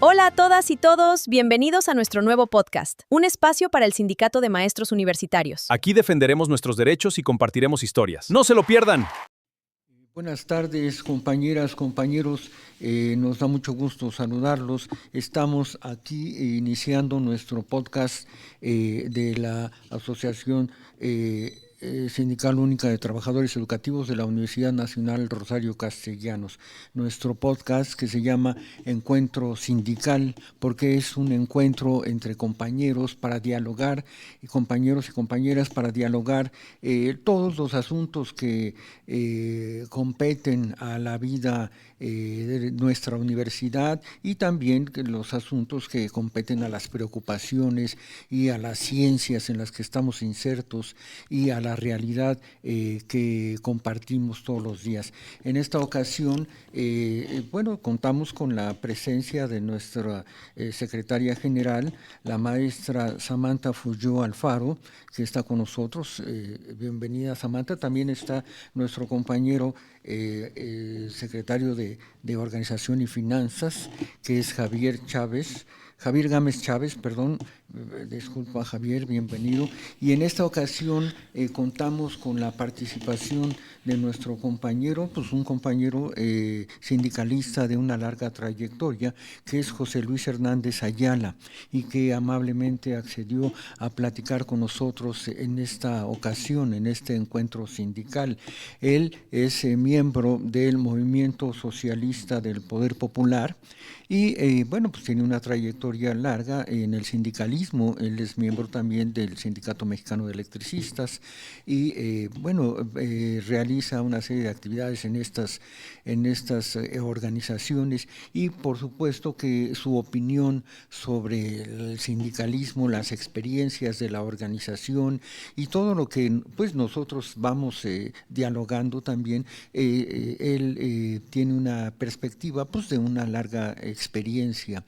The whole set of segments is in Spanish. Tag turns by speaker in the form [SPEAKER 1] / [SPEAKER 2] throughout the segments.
[SPEAKER 1] Hola a todas y todos, bienvenidos a nuestro nuevo podcast, un espacio para el Sindicato de Maestros Universitarios.
[SPEAKER 2] Aquí defenderemos nuestros derechos y compartiremos historias. ¡No se lo pierdan!
[SPEAKER 3] Buenas tardes, compañeras, compañeros. Nos da mucho gusto saludarlos. Estamos aquí iniciando nuestro podcast de la Asociación Sindical Única de Trabajadores Educativos de la Universidad Nacional Rosario Castellanos. Nuestro podcast que se llama Encuentro Sindical, porque es un encuentro entre compañeros para dialogar, y compañeros y compañeras para dialogar todos los asuntos que competen a la vida de nuestra universidad y también los asuntos que competen a las preocupaciones y a las ciencias en las que estamos insertos y a la realidad que compartimos todos los días. En esta ocasión, contamos con la presencia de nuestra secretaria general, la maestra Samantha Fuyó Alfaro, que está con nosotros. Bienvenida, Samantha. También está nuestro compañero secretario de Organización y Finanzas, que es Javier Gámez Chávez, disculpa Javier, bienvenido. Y en esta ocasión contamos con la participación de nuestro compañero, un compañero sindicalista de una larga trayectoria, que es José Luis Hernández Ayala, y que amablemente accedió a platicar con nosotros en esta ocasión, en este encuentro sindical. Él es miembro del Movimiento Socialista del Poder Popular y tiene una trayectoria larga en el sindicalismo. Él es miembro también del Sindicato Mexicano de Electricistas y realiza una serie de actividades en estas organizaciones, y por supuesto que su opinión sobre el sindicalismo, las experiencias de la organización y todo lo que nosotros vamos dialogando también, él tiene una perspectiva de una larga experiencia,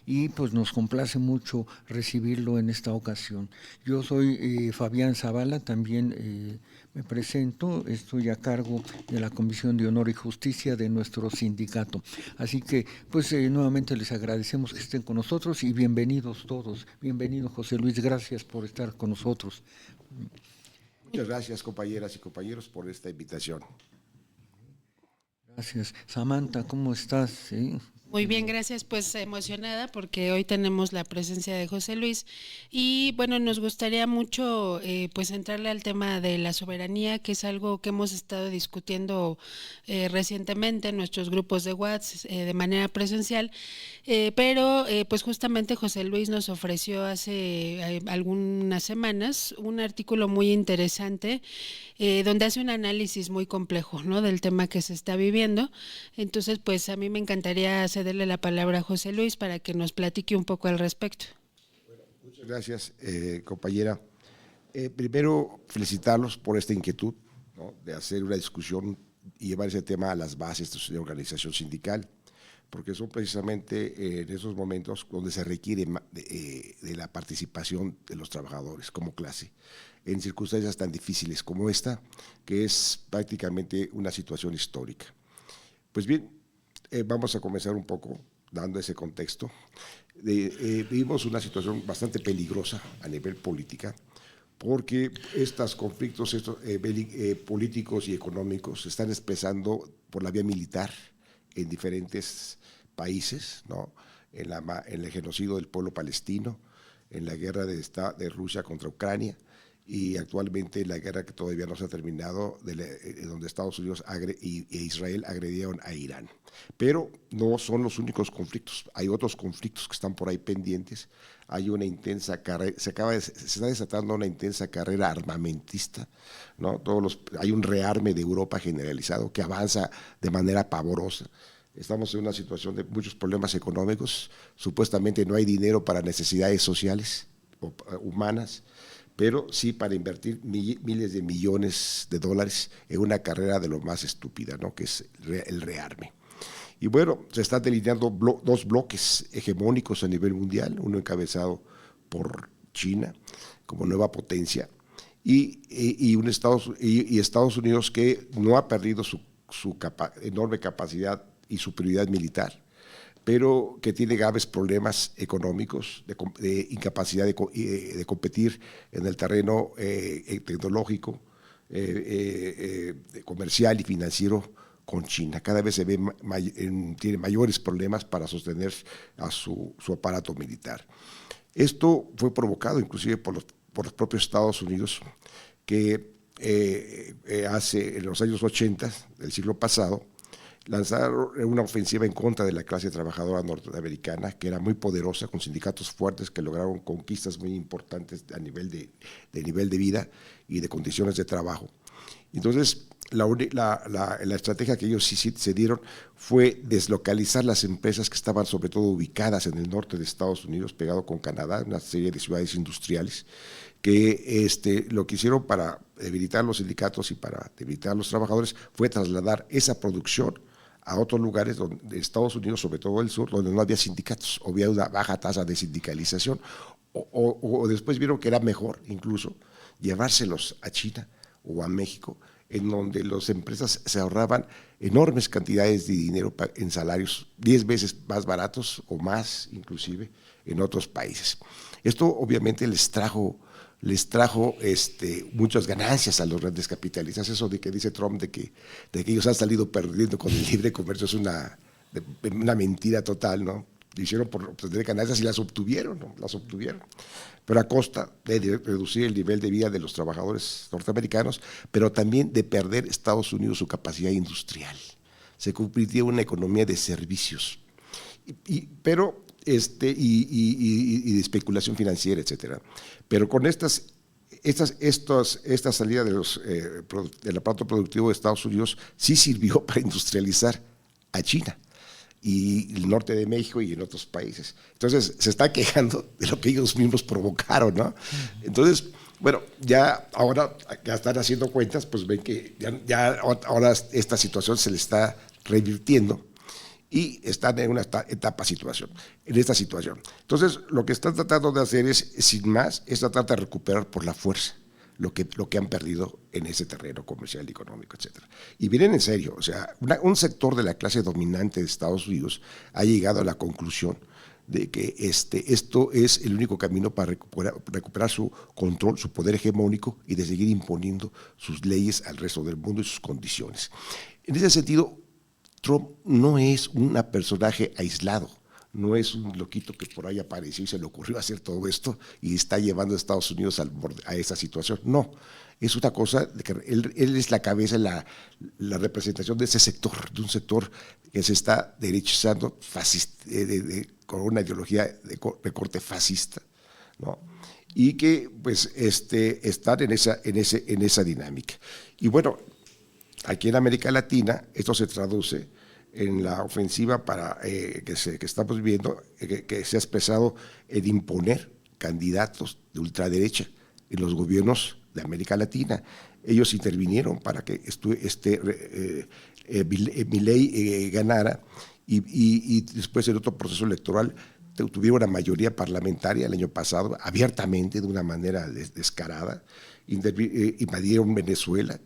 [SPEAKER 3] y nos complace mucho recibirlo en esta ocasión. Yo soy Fabián Zavala, también me presento, estoy a cargo de la Comisión de Honor y Justicia de nuestro sindicato. Así que nuevamente les agradecemos que estén con nosotros y bienvenidos todos. Bienvenido José Luis, gracias por estar con nosotros.
[SPEAKER 4] Muchas gracias, compañeras y compañeros, por esta invitación.
[SPEAKER 3] Gracias. Samantha, ¿cómo estás? ¿Sí?
[SPEAKER 5] Muy bien, gracias, emocionada porque hoy tenemos la presencia de José Luis y nos gustaría mucho entrarle al tema de la soberanía, que es algo que hemos estado discutiendo recientemente en nuestros grupos de WhatsApp de manera presencial, pero justamente José Luis nos ofreció hace algunas semanas un artículo muy interesante donde hace un análisis muy complejo, ¿no?, del tema que se está viviendo. Entonces, a mí me encantaría cederle la palabra a José Luis para que nos platique un poco al respecto.
[SPEAKER 4] Bueno, muchas gracias, compañera. Primero, felicitarlos por esta inquietud, ¿no?, de hacer una discusión y llevar ese tema a las bases de organización sindical, porque son precisamente en esos momentos donde se requiere de la participación de los trabajadores como clase, en circunstancias tan difíciles como esta, que es prácticamente una situación histórica. Pues bien, vamos a comenzar un poco dando ese contexto. Vivimos una situación bastante peligrosa a nivel política, porque estos conflictos políticos y económicos se están expresando por la vía militar en diferentes países, ¿no?, en el genocidio del pueblo palestino, en la guerra de Rusia contra Ucrania, y actualmente la guerra que todavía no se ha terminado, donde Estados Unidos e Israel agredieron a Irán. Pero no son los únicos conflictos, hay otros conflictos que están por ahí pendientes. Hay una intensa carrera, se está desatando una intensa carrera armamentista, ¿no? Hay un rearme de Europa generalizado que avanza de manera pavorosa. Estamos en una situación de muchos problemas económicos, supuestamente no hay dinero para necesidades sociales o humanas, pero sí para invertir miles de millones de dólares en una carrera de lo más estúpida, ¿no?, que es el rearme. Y se están delineando dos bloques hegemónicos a nivel mundial, uno encabezado por China como nueva potencia, y Estados Unidos, que no ha perdido su enorme capacidad y superioridad militar, pero que tiene graves problemas económicos, de incapacidad de competir en el terreno tecnológico, comercial y financiero con China. Cada vez se ve tiene mayores problemas para sostener a su aparato militar. Esto fue provocado inclusive por los propios Estados Unidos, que en los años 80 del siglo pasado, lanzaron una ofensiva en contra de la clase trabajadora norteamericana, que era muy poderosa, con sindicatos fuertes que lograron conquistas muy importantes a nivel de nivel de vida y de condiciones de trabajo. Entonces, la estrategia que ellos sí se dieron fue deslocalizar las empresas que estaban sobre todo ubicadas en el norte de Estados Unidos, pegado con Canadá, una serie de ciudades industriales, que lo que hicieron para debilitar los sindicatos y para debilitar a los trabajadores fue trasladar esa producción a otros lugares de Estados Unidos, sobre todo el sur, donde no había sindicatos, o había una baja tasa de sindicalización, o después vieron que era mejor incluso llevárselos a China o a México, en donde las empresas se ahorraban enormes cantidades de dinero en salarios 10 veces más baratos o más inclusive en otros países. Esto obviamente les trajo muchas ganancias a los grandes capitalistas. Eso de que dice Trump de que ellos han salido perdiendo con el libre comercio es una mentira total, ¿no? Lo hicieron por obtener ganancias y las obtuvieron, ¿no? Las obtuvieron, pero a costa de reducir el nivel de vida de los trabajadores norteamericanos, pero también de perder Estados Unidos su capacidad industrial. Se convirtió en una economía de servicios, pero y de especulación financiera, etcétera. Pero con esta salida del aparato productivo de Estados Unidos sí sirvió para industrializar a China y el norte de México y en otros países. Entonces se está quejando de lo que ellos mismos provocaron, ¿no? Entonces, bueno, ahora ya están haciendo cuentas, pues ven que ahora esta situación se le está revirtiendo y están en esta situación. Entonces, lo que están tratando de hacer sin más, es tratar de recuperar por la fuerza lo que han perdido en ese terreno comercial y económico, etcétera. Y miren en serio, o sea, un sector de la clase dominante de Estados Unidos ha llegado a la conclusión de que esto es el único camino para recuperar su control, su poder hegemónico y de seguir imponiendo sus leyes al resto del mundo y sus condiciones. En ese sentido, Trump no es un personaje aislado, no es un loquito que por ahí apareció y se le ocurrió hacer todo esto y está llevando a Estados Unidos a esa situación. No, es una cosa de que él es la cabeza, la representación de ese sector, de un sector que se está derechizando con una ideología de corte fascista, ¿no? Y que pues están en esa dinámica. Y bueno, aquí en América Latina esto se traduce en la ofensiva que estamos viendo, que se ha expresado en imponer candidatos de ultraderecha en los gobiernos de América Latina. Ellos intervinieron para que Milei ganara y después en otro proceso electoral tuvieron una mayoría parlamentaria el año pasado, abiertamente, de una manera descarada, invadieron Venezuela,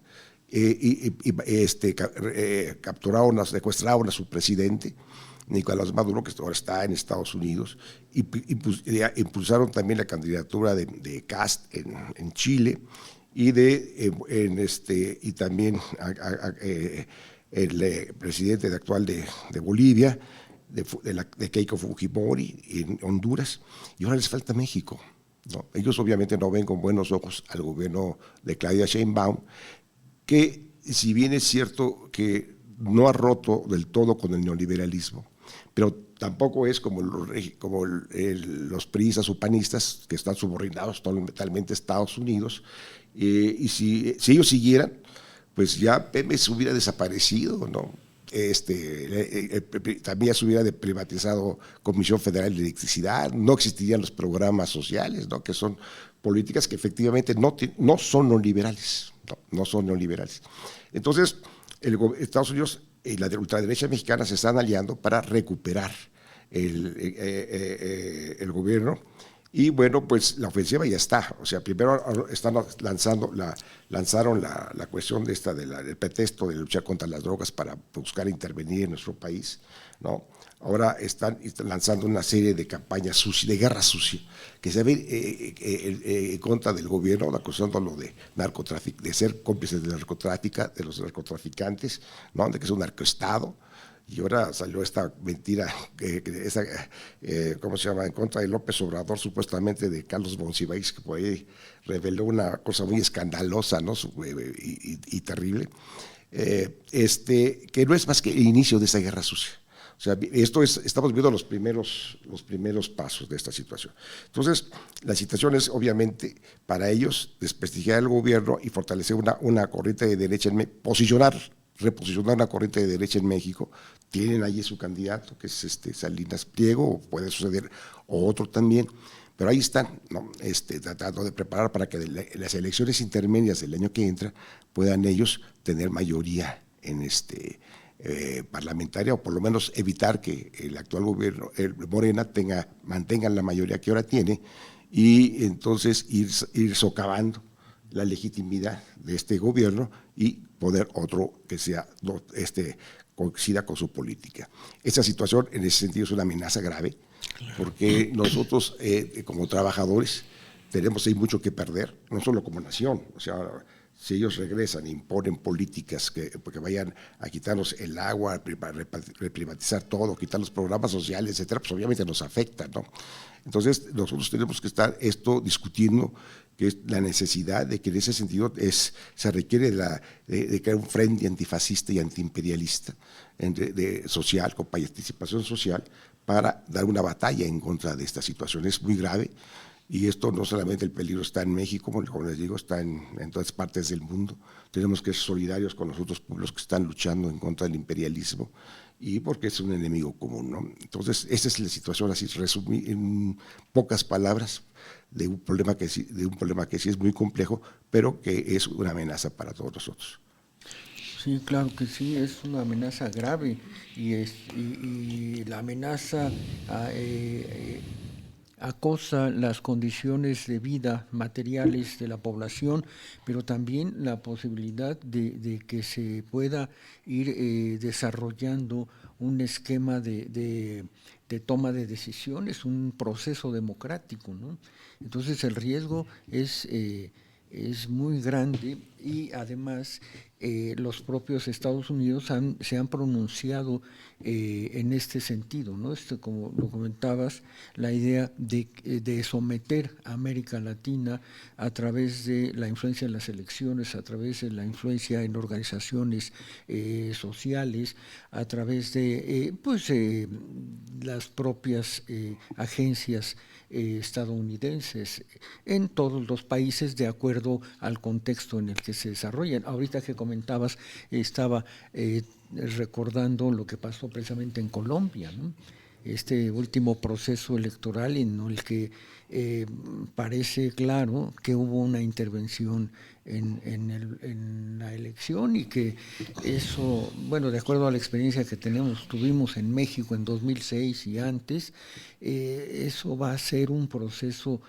[SPEAKER 4] capturaron, secuestraron a su presidente, Nicolás Maduro, que ahora está en Estados Unidos, y impulsaron también la candidatura de Kast en Chile, y también el presidente actual de Bolivia, de Keiko Fujimori en Honduras, y ahora les falta México, ¿no? Ellos obviamente no ven con buenos ojos al gobierno de Claudia Sheinbaum, que si bien es cierto que no ha roto del todo con el neoliberalismo, pero tampoco es como los priistas o panistas que están subordinados totalmente a Estados Unidos, y si ellos siguieran, pues ya Pemex hubiera desaparecido, ¿no? También se hubiera privatizado Comisión Federal de Electricidad, no existirían los programas sociales, ¿no? Que son políticas que efectivamente no son neoliberales, no son neoliberales. Entonces, Estados Unidos y la ultraderecha mexicana se están aliando para recuperar el gobierno Y bueno, pues la ofensiva ya está. O sea, primero lanzaron la cuestión del pretexto de luchar contra las drogas para buscar intervenir en nuestro país, ¿no? Ahora están lanzando una serie de campañas sucias, de guerra sucia, que se ve en contra del gobierno, acusándolo de narcotráfico, de ser cómplices de los narcotraficantes, ¿no? De que es un narcoestado. Y ahora salió esta mentira, ¿cómo se llama?, en contra de López Obrador, supuestamente de Carlos Monsiváis, que por ahí reveló una cosa muy escandalosa, ¿no?, y terrible, que no es más que el inicio de esa guerra sucia. O sea, estamos viendo los primeros pasos de esta situación. Entonces, la situación es, obviamente, para ellos, desprestigiar el gobierno y fortalecer una corriente de derecha, reposicionar una corriente de derecha en México. Tienen allí su candidato, que es Salinas Pliego, o puede suceder otro también, pero ahí están, ¿no? Tratando de preparar para que las elecciones intermedias del año que entra puedan ellos tener mayoría en parlamentaria, o por lo menos evitar que el actual gobierno, Morena, mantengan la mayoría que ahora tiene, y entonces ir socavando la legitimidad de este gobierno y poder otro que sea coincida con su política. Esa situación en ese sentido es una amenaza grave, porque nosotros como trabajadores tenemos ahí mucho que perder, no solo como nación. O sea, si ellos regresan e imponen políticas que vayan a quitarnos el agua, reprivatizar todo, quitar los programas sociales, etcétera, pues obviamente nos afecta, ¿no? Entonces nosotros tenemos que estar discutiendo, que es la necesidad de que en ese sentido se requiere de crear un frente antifascista y antiimperialista social, con participación social, para dar una batalla en contra de esta situación. Es muy grave, y esto no solamente el peligro está en México, como les digo, está en todas partes del mundo. Tenemos que ser solidarios con los otros pueblos que están luchando en contra del imperialismo, y porque es un enemigo común, ¿no? Entonces, esa es la situación, así resumí en pocas palabras, de un problema que sí es muy complejo, pero que es una amenaza para todos nosotros.
[SPEAKER 3] Sí, claro que sí, es una amenaza grave, y la amenaza acosa las condiciones de vida materiales de la población, pero también la posibilidad de que se pueda ir desarrollando un esquema de toma de decisiones, un proceso democrático, ¿no? Entonces el riesgo es muy grande, y además los propios Estados Unidos se han pronunciado en este sentido, ¿no? Como lo comentabas, la idea de someter a América Latina a través de la influencia en las elecciones, a través de la influencia en organizaciones sociales, a través de las propias agencias estadounidenses en todos los países, de acuerdo al contexto en el que se desarrollan. Ahorita que comentabas, estaba recordando lo que pasó precisamente en Colombia, ¿no? Este último proceso electoral en el que parece claro que hubo una intervención en la elección, y que eso, bueno, de acuerdo a la experiencia que tuvimos en México en 2006 y antes, eso va a ser un proceso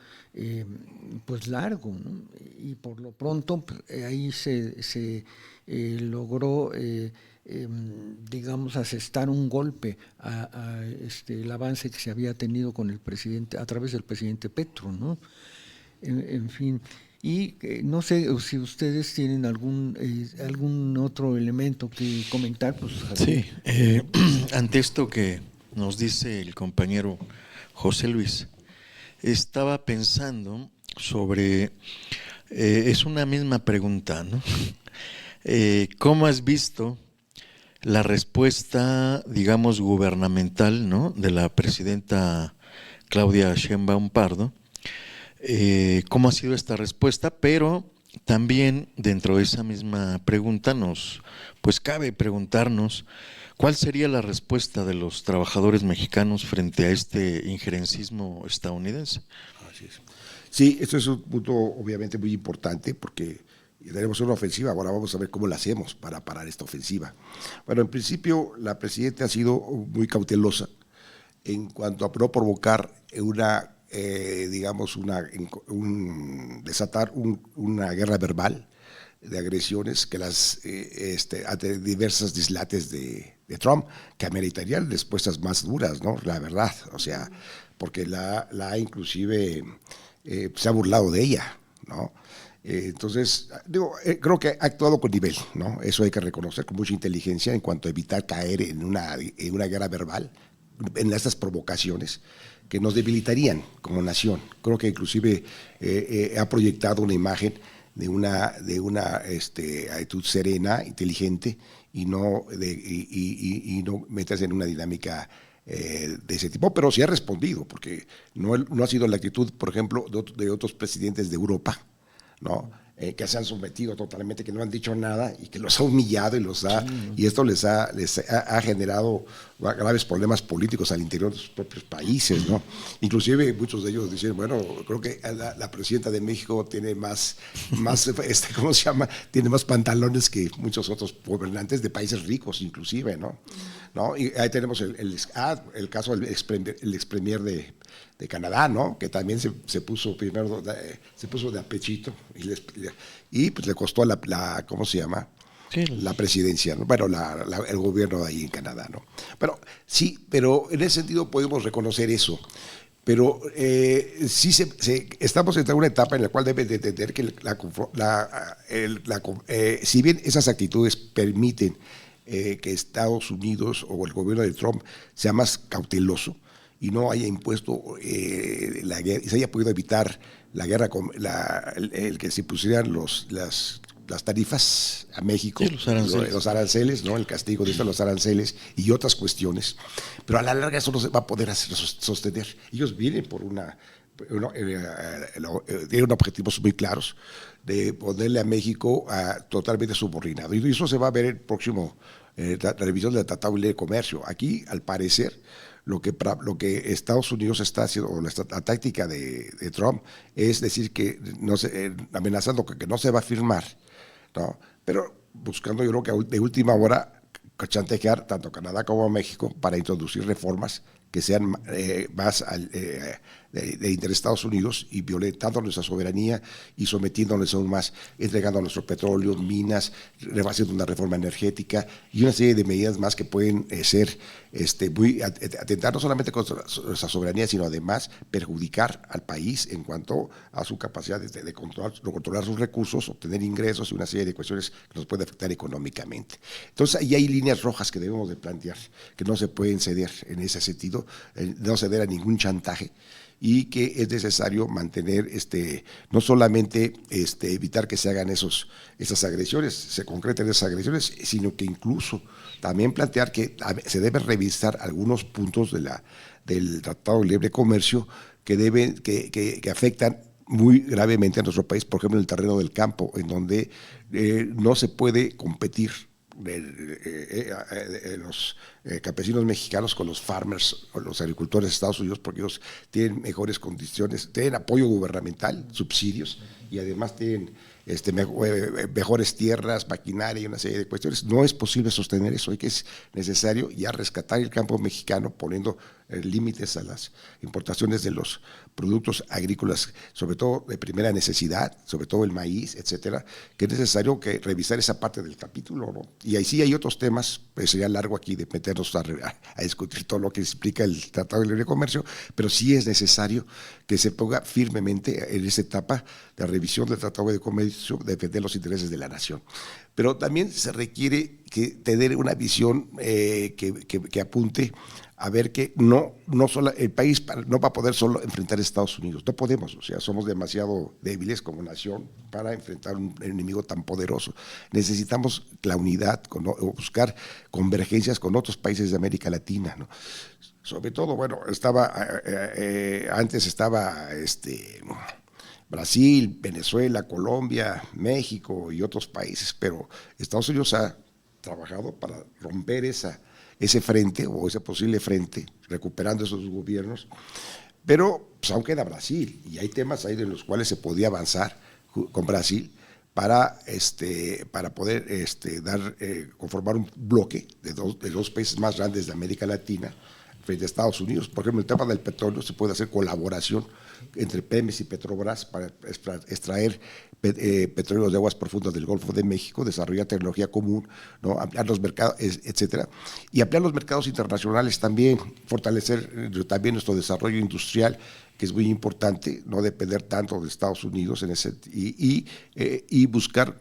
[SPEAKER 3] pues largo, ¿no? Y por lo pronto ahí se logró digamos, asestar un golpe el avance que se había tenido con el presidente, a través del presidente Petro, ¿no? En fin, y no sé si ustedes tienen algún otro elemento que comentar, pues.
[SPEAKER 6] Sí, ante esto que nos dice el compañero José Luis, estaba pensando sobre, es una misma pregunta, ¿no? ¿Cómo has visto la respuesta, digamos, gubernamental, ¿no?, de la presidenta Claudia Sheinbaum Pardo? ¿Cómo ha sido esta respuesta? Pero también dentro de esa misma pregunta pues cabe preguntarnos cuál sería la respuesta de los trabajadores mexicanos frente a este injerencismo estadounidense.
[SPEAKER 4] Así es. Sí, esto es un punto obviamente muy importante, porque tenemos una ofensiva. Ahora vamos a ver cómo la hacemos para parar esta ofensiva. Bueno, en principio la presidenta ha sido muy cautelosa en cuanto a no provocar una digamos, desatar una guerra verbal de agresiones que ante diversas dislates de Trump, que ameritarían respuestas más duras, ¿no? La verdad, o sea, porque la inclusive se ha burlado de ella, ¿no? Entonces, creo que ha actuado con nivel, ¿no? Eso hay que reconocer con mucha inteligencia en cuanto a evitar caer en una guerra verbal, en estas provocaciones que nos debilitarían como nación. Creo que inclusive ha proyectado una imagen de una actitud serena, inteligente, y no meterse en una dinámica de ese tipo, pero sí ha respondido, porque no ha sido la actitud, por ejemplo, de otros presidentes de Europa, ¿no? Que se han sometido totalmente, que no han dicho nada y que los ha humillado y esto les ha generado graves problemas políticos al interior de sus propios países, ¿no? Inclusive muchos de ellos dicen, bueno, creo que la presidenta de México tiene más ¿cómo se llama? Tiene más pantalones que muchos otros gobernantes de países ricos, inclusive, ¿no? Y ahí tenemos el caso del ex premier de Canadá, ¿no? Que también se puso primero de apechito y pues le costó ¿cómo se llama?
[SPEAKER 6] Sí,
[SPEAKER 4] La presidencia, ¿no? Bueno, el gobierno de ahí en Canadá, ¿no? Pero sí, pero en ese sentido podemos reconocer eso. Pero sí estamos en una etapa en la cual debe de entender que si bien esas actitudes permiten que Estados Unidos o el gobierno de Trump sea más cauteloso y no haya impuesto la guerra, y se haya podido evitar la guerra, el que se pusieran las tarifas a México,
[SPEAKER 6] sí, los
[SPEAKER 4] aranceles, ¿no? El castigo de los aranceles y otras cuestiones, pero a la larga eso no se va a poder sostener. Ellos vienen tienen objetivos muy claros de ponerle a México totalmente subordinado, y eso se va a ver en el próximo la revisión del Tratado de Libre Comercio. Aquí, al parecer, lo que Estados Unidos está haciendo, o la táctica de Trump, es decir que amenazando que no se va a firmar, ¿no? Pero buscando, yo creo que de última hora chantajear tanto a Canadá como a México para introducir reformas que sean más de interés de Estados Unidos, y violentando nuestra soberanía y sometiéndonos aún más, entregando nuestro petróleo, minas, haciendo una reforma energética y una serie de medidas más que pueden ser atentar no solamente contra nuestra soberanía, sino además perjudicar al país en cuanto a su capacidad de controlar sus recursos, obtener ingresos y una serie de cuestiones que nos pueden afectar económicamente. Entonces, ahí hay líneas rojas que debemos de plantear, que no se pueden ceder en ese sentido, no ceder a ningún chantaje, y que es necesario mantener, no solamente evitar que se hagan esas agresiones, se concreten esas agresiones, sino que incluso también plantear que se deben revisar algunos puntos del Tratado de Libre Comercio que afectan muy gravemente a nuestro país, por ejemplo, en el terreno del campo, en donde no se puede competir los campesinos mexicanos con los farmers o los agricultores de Estados Unidos, porque ellos tienen mejores condiciones, tienen apoyo gubernamental, subsidios, y además tienen mejores tierras, maquinaria y una serie de cuestiones. No es posible sostener eso, y que es necesario ya rescatar el campo mexicano, poniendo límites a las importaciones de los productos agrícolas, sobre todo de primera necesidad, sobre todo el maíz, etcétera, que es necesario revisar esa parte del capítulo, ¿no? Y ahí sí hay otros temas, pues sería largo aquí de meternos a discutir todo lo que explica el Tratado de Libre Comercio, pero sí es necesario que se ponga firmemente en esta etapa de revisión del Tratado de Comercio, defender los intereses de la nación. Pero también se requiere tener una visión que apunte a ver que el país no va a poder solo enfrentar a Estados Unidos. No podemos, o sea, somos demasiado débiles como nación para enfrentar un enemigo tan poderoso. Necesitamos la unidad, buscar convergencias con otros países de América Latina, ¿no? Sobre todo, bueno, antes estaba Brasil, Venezuela, Colombia, México y otros países, pero Estados Unidos ha trabajado para romper ese frente o ese posible frente, recuperando esos gobiernos, pero pues, aún queda Brasil, y hay temas ahí en los cuales se podía avanzar con Brasil para poder conformar un bloque de dos países más grandes de América Latina, frente a Estados Unidos. Por ejemplo, el tema del petróleo se puede hacer colaboración entre Pemex y Petrobras para extraer petróleo de aguas profundas del Golfo de México, desarrollar tecnología común, ¿no? Ampliar los mercados, etcétera, y ampliar los mercados internacionales también, fortalecer también nuestro desarrollo industrial, que es muy importante, no depender tanto de Estados Unidos en ese, y buscar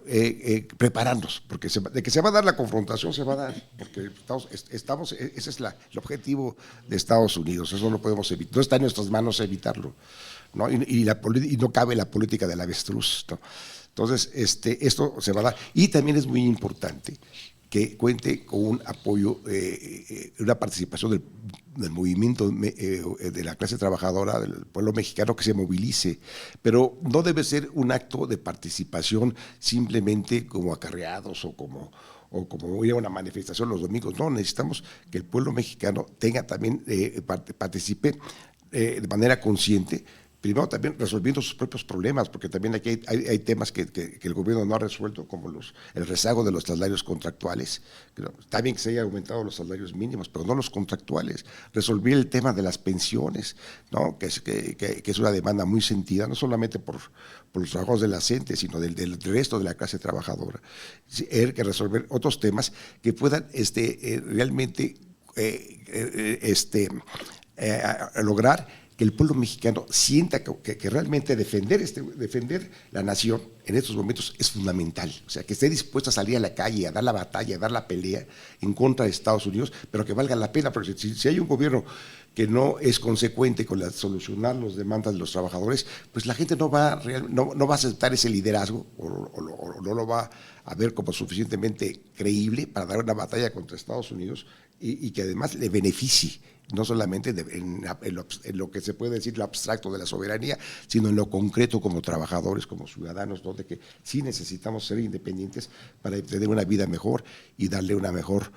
[SPEAKER 4] prepararnos, porque de que se va a dar la confrontación, se va a dar, porque ese es el objetivo de Estados Unidos, eso no podemos evitar, no está en nuestras manos evitarlo, ¿no? Y no cabe la política del avestruz, ¿no? Entonces, esto se va a dar, y también es muy importante que cuente con un apoyo, una participación del movimiento de la clase trabajadora, del pueblo mexicano, que se movilice, pero no debe ser un acto de participación simplemente como acarreados o como ir a una manifestación los domingos. No, necesitamos que el pueblo mexicano tenga también, participe de manera consciente, primero también resolviendo sus propios problemas, porque también aquí hay temas que el gobierno no ha resuelto, como el rezago de los salarios contractuales. Está bien que se hayan aumentado los salarios mínimos, pero no los contractuales. Resolver el tema de las pensiones, ¿no? que es una demanda muy sentida, no solamente por los trabajos de la gente, sino del resto de la clase trabajadora. Hay que resolver otros temas que puedan realmente lograr que el pueblo mexicano sienta que realmente defender la nación en estos momentos es fundamental. O sea, que esté dispuesto a salir a la calle, a dar la batalla, a dar la pelea en contra de Estados Unidos, pero que valga la pena, porque si hay un gobierno que no es consecuente con solucionar las demandas de los trabajadores, pues la gente no va a aceptar ese liderazgo o no lo va a ver como suficientemente creíble para dar una batalla contra Estados Unidos y que además le beneficie, no solamente en lo que se puede decir lo abstracto de la soberanía, sino en lo concreto como trabajadores, como ciudadanos, donde que sí necesitamos ser independientes para tener una vida mejor y darle una mejor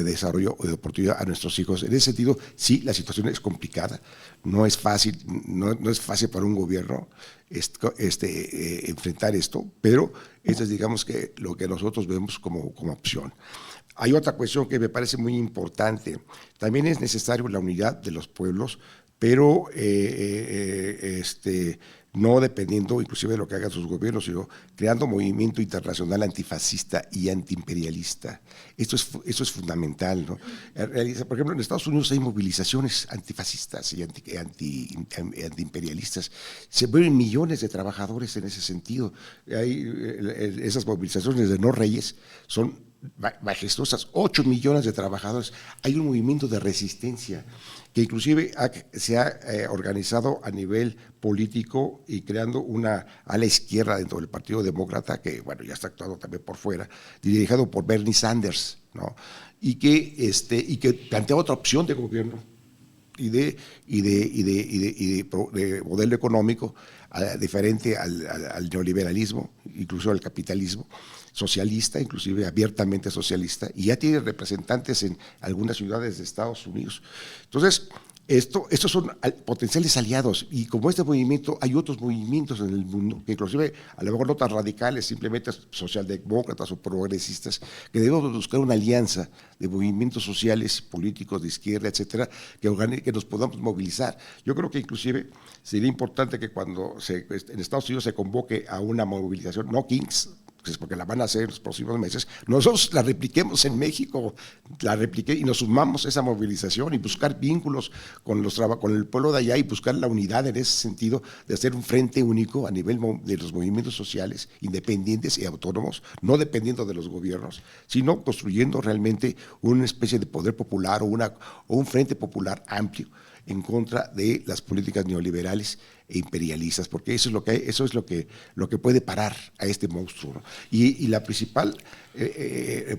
[SPEAKER 4] desarrollo de oportunidad a nuestros hijos. En ese sentido, sí, la situación es complicada, no es fácil, no es fácil para un gobierno enfrentar esto, pero eso es, digamos, que lo que nosotros vemos como opción. Hay otra cuestión que me parece muy importante. También es necesario la unidad de los pueblos, pero no dependiendo inclusive de lo que hagan sus gobiernos, sino creando movimiento internacional antifascista y antiimperialista. Eso es fundamental, ¿no? Por ejemplo, en Estados Unidos hay movilizaciones antifascistas y antiimperialistas. Se mueven millones de trabajadores en ese sentido. Esas movilizaciones de no reyes son majestuosas, 8 millones de trabajadores. Hay un movimiento de resistencia que inclusive se ha organizado a nivel político y creando una ala izquierda dentro del Partido Demócrata, que bueno, ya está actuando también por fuera, dirigido por Bernie Sanders, ¿no? y que plantea otra opción de gobierno y de modelo económico diferente al neoliberalismo, incluso al capitalismo socialista, inclusive abiertamente socialista, y ya tiene representantes en algunas ciudades de Estados Unidos. Entonces, estos son potenciales aliados, y como este movimiento, hay otros movimientos en el mundo, que inclusive a lo mejor no tan radicales, simplemente socialdemócratas o progresistas, que debemos buscar una alianza de movimientos sociales, políticos, de izquierda, etcétera, que nos podamos movilizar. Yo creo que inclusive sería importante que cuando en Estados Unidos se convoque a una movilización, no Kings, porque la van a hacer en los próximos meses, nosotros la repliquemos en México, y nos sumamos a esa movilización y buscar vínculos con el pueblo de allá y buscar la unidad en ese sentido de hacer un frente único a nivel de los movimientos sociales independientes y autónomos, no dependiendo de los gobiernos, sino construyendo realmente una especie de poder popular o un frente popular amplio en contra de las políticas neoliberales e imperialistas, porque eso es lo que puede parar a este monstruo, ¿no? Y la principal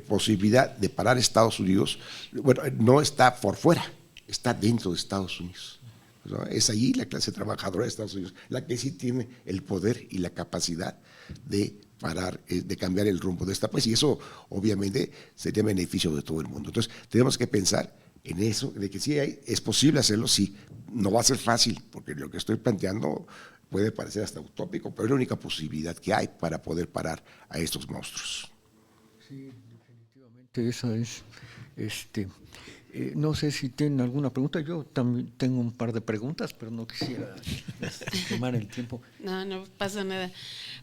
[SPEAKER 4] posibilidad de parar a Estados Unidos, bueno, no está por fuera, está dentro de Estados Unidos, ¿no? Es ahí la clase trabajadora de Estados Unidos la que sí tiene el poder y la capacidad de parar, de cambiar el rumbo de esta país, y eso obviamente sería beneficio de todo el mundo. Entonces tenemos que pensar en eso, de que sí es posible hacerlo, sí, no va a ser fácil, porque lo que estoy planteando puede parecer hasta utópico, pero es la única posibilidad que hay para poder parar a estos monstruos.
[SPEAKER 3] Sí, definitivamente esa es. No sé si tienen alguna pregunta. Yo también tengo un par de preguntas, pero no quisiera tomar el tiempo.
[SPEAKER 5] No pasa nada.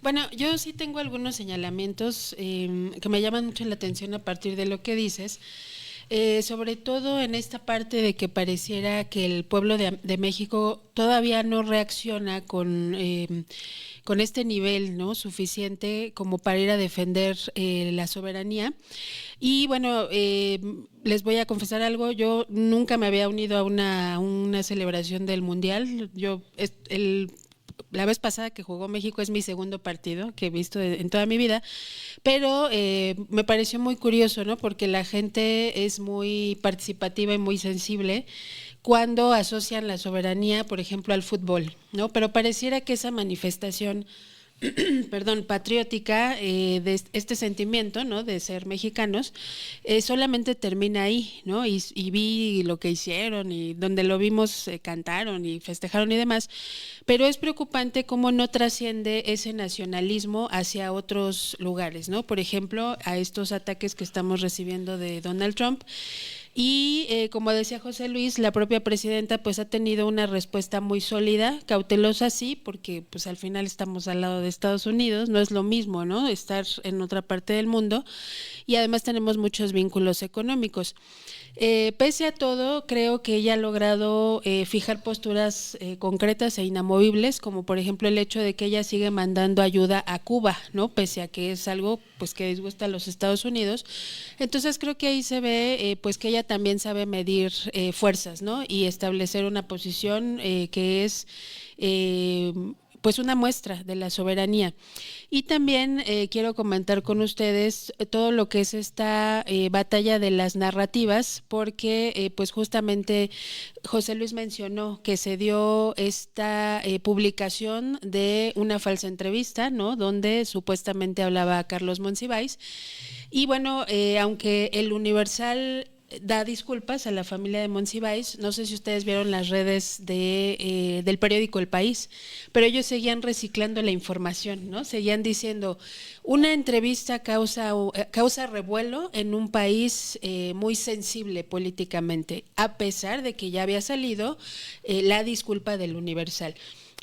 [SPEAKER 5] Bueno, yo sí tengo algunos señalamientos que me llaman mucho la atención a partir de lo que dices. Sobre todo en esta parte de que pareciera que el pueblo de México todavía no reacciona con este nivel, ¿no?, suficiente como para ir a defender la soberanía. Y bueno, les voy a confesar algo, yo nunca me había unido a una celebración del Mundial. La vez pasada que jugó México es mi segundo partido que he visto en toda mi vida, pero me pareció muy curioso, ¿no?, porque la gente es muy participativa y muy sensible cuando asocian la soberanía, por ejemplo, al fútbol, ¿no? Pero pareciera que esa manifestación patriótica, de este sentimiento, ¿no?, de ser mexicanos, solamente termina ahí, ¿no? Y vi lo que hicieron y donde lo vimos, cantaron y festejaron y demás, pero es preocupante cómo no trasciende ese nacionalismo hacia otros lugares, ¿no? Por ejemplo, a estos ataques que estamos recibiendo de Donald Trump. Y como decía José Luis, la propia presidenta pues ha tenido una respuesta muy sólida, cautelosa sí, porque pues al final estamos al lado de Estados Unidos, no es lo mismo, ¿no?, estar en otra parte del mundo, y además tenemos muchos vínculos económicos. Pese a todo, creo que ella ha logrado fijar posturas concretas e inamovibles, como por ejemplo el hecho de que ella sigue mandando ayuda a Cuba, ¿no?, pese a que es algo pues que disgusta a los Estados Unidos. Entonces creo que ahí se ve pues que ella también sabe medir fuerzas, ¿no?, y establecer una posición que es pues una muestra de la soberanía. Y también quiero comentar con ustedes todo lo que es esta batalla de las narrativas, porque pues justamente José Luis mencionó que se dio esta publicación de una falsa entrevista, ¿no?, donde supuestamente hablaba Carlos Monsiváis. Y bueno, aunque el Universal da disculpas a la familia de Monsiváis, no sé si ustedes vieron las redes del periódico El País, pero ellos seguían reciclando la información, ¿no? Seguían diciendo, una entrevista causa revuelo en un país muy sensible políticamente, a pesar de que ya había salido la disculpa del Universal.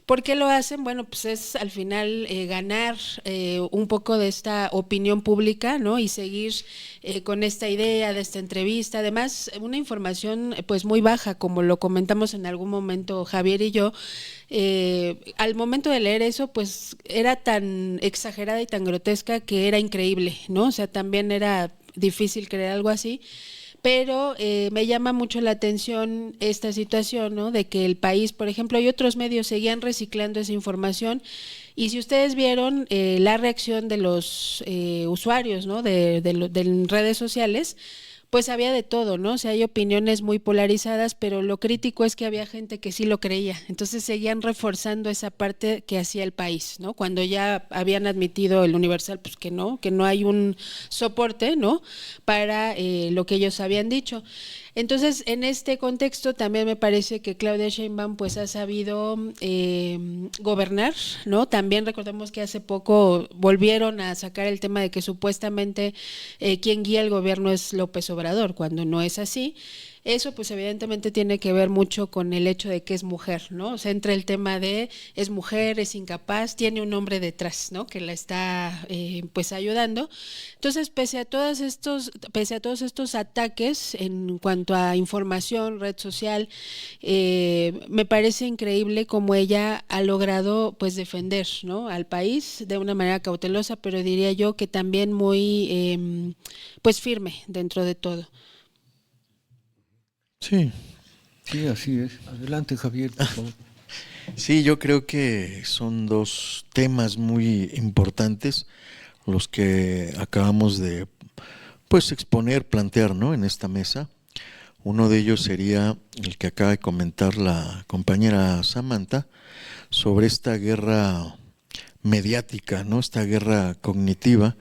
[SPEAKER 5] ¿Por qué lo hacen? Bueno, pues es al final ganar un poco de esta opinión pública, ¿no?, y seguir con esta idea de esta entrevista. Además, una información pues muy baja, como lo comentamos en algún momento Javier y yo. Al momento de leer eso, pues era tan exagerada y tan grotesca que era increíble, ¿no? O sea, también era difícil creer algo así. Pero me llama mucho la atención esta situación, ¿no?, de que El País, por ejemplo, y otros medios seguían reciclando esa información. Y si ustedes vieron la reacción de los usuarios, ¿no?, de redes sociales, pues había de todo, ¿no? O sea, hay opiniones muy polarizadas, pero lo crítico es que había gente que sí lo creía. Entonces seguían reforzando esa parte que hacía El País, ¿no? Cuando ya habían admitido el Universal, pues que no hay un soporte, ¿no?, para lo que ellos habían dicho. Entonces, en este contexto también me parece que Claudia Sheinbaum pues ha sabido gobernar, ¿no? También recordemos que hace poco volvieron a sacar el tema de que supuestamente quien guía el gobierno es López Obrador, cuando no es así. Eso pues evidentemente tiene que ver mucho con el hecho de que es mujer, ¿no? O sea, entre el tema de es mujer, es incapaz, tiene un hombre detrás, ¿no?, que la está pues ayudando. Entonces, pese a todos estos ataques en cuanto a información, red social, me parece increíble cómo ella ha logrado pues defender, ¿no?, al país de una manera cautelosa, pero diría yo que también muy pues firme dentro de todo.
[SPEAKER 6] Sí.
[SPEAKER 3] Sí, así es. Adelante, Javier, por favor.
[SPEAKER 6] Sí, yo creo que son dos temas muy importantes los que acabamos de pues exponer, plantear, ¿no?, en esta mesa. Uno de ellos sería el que acaba de comentar la compañera Samantha sobre esta guerra mediática, ¿no?, esta guerra cognitiva,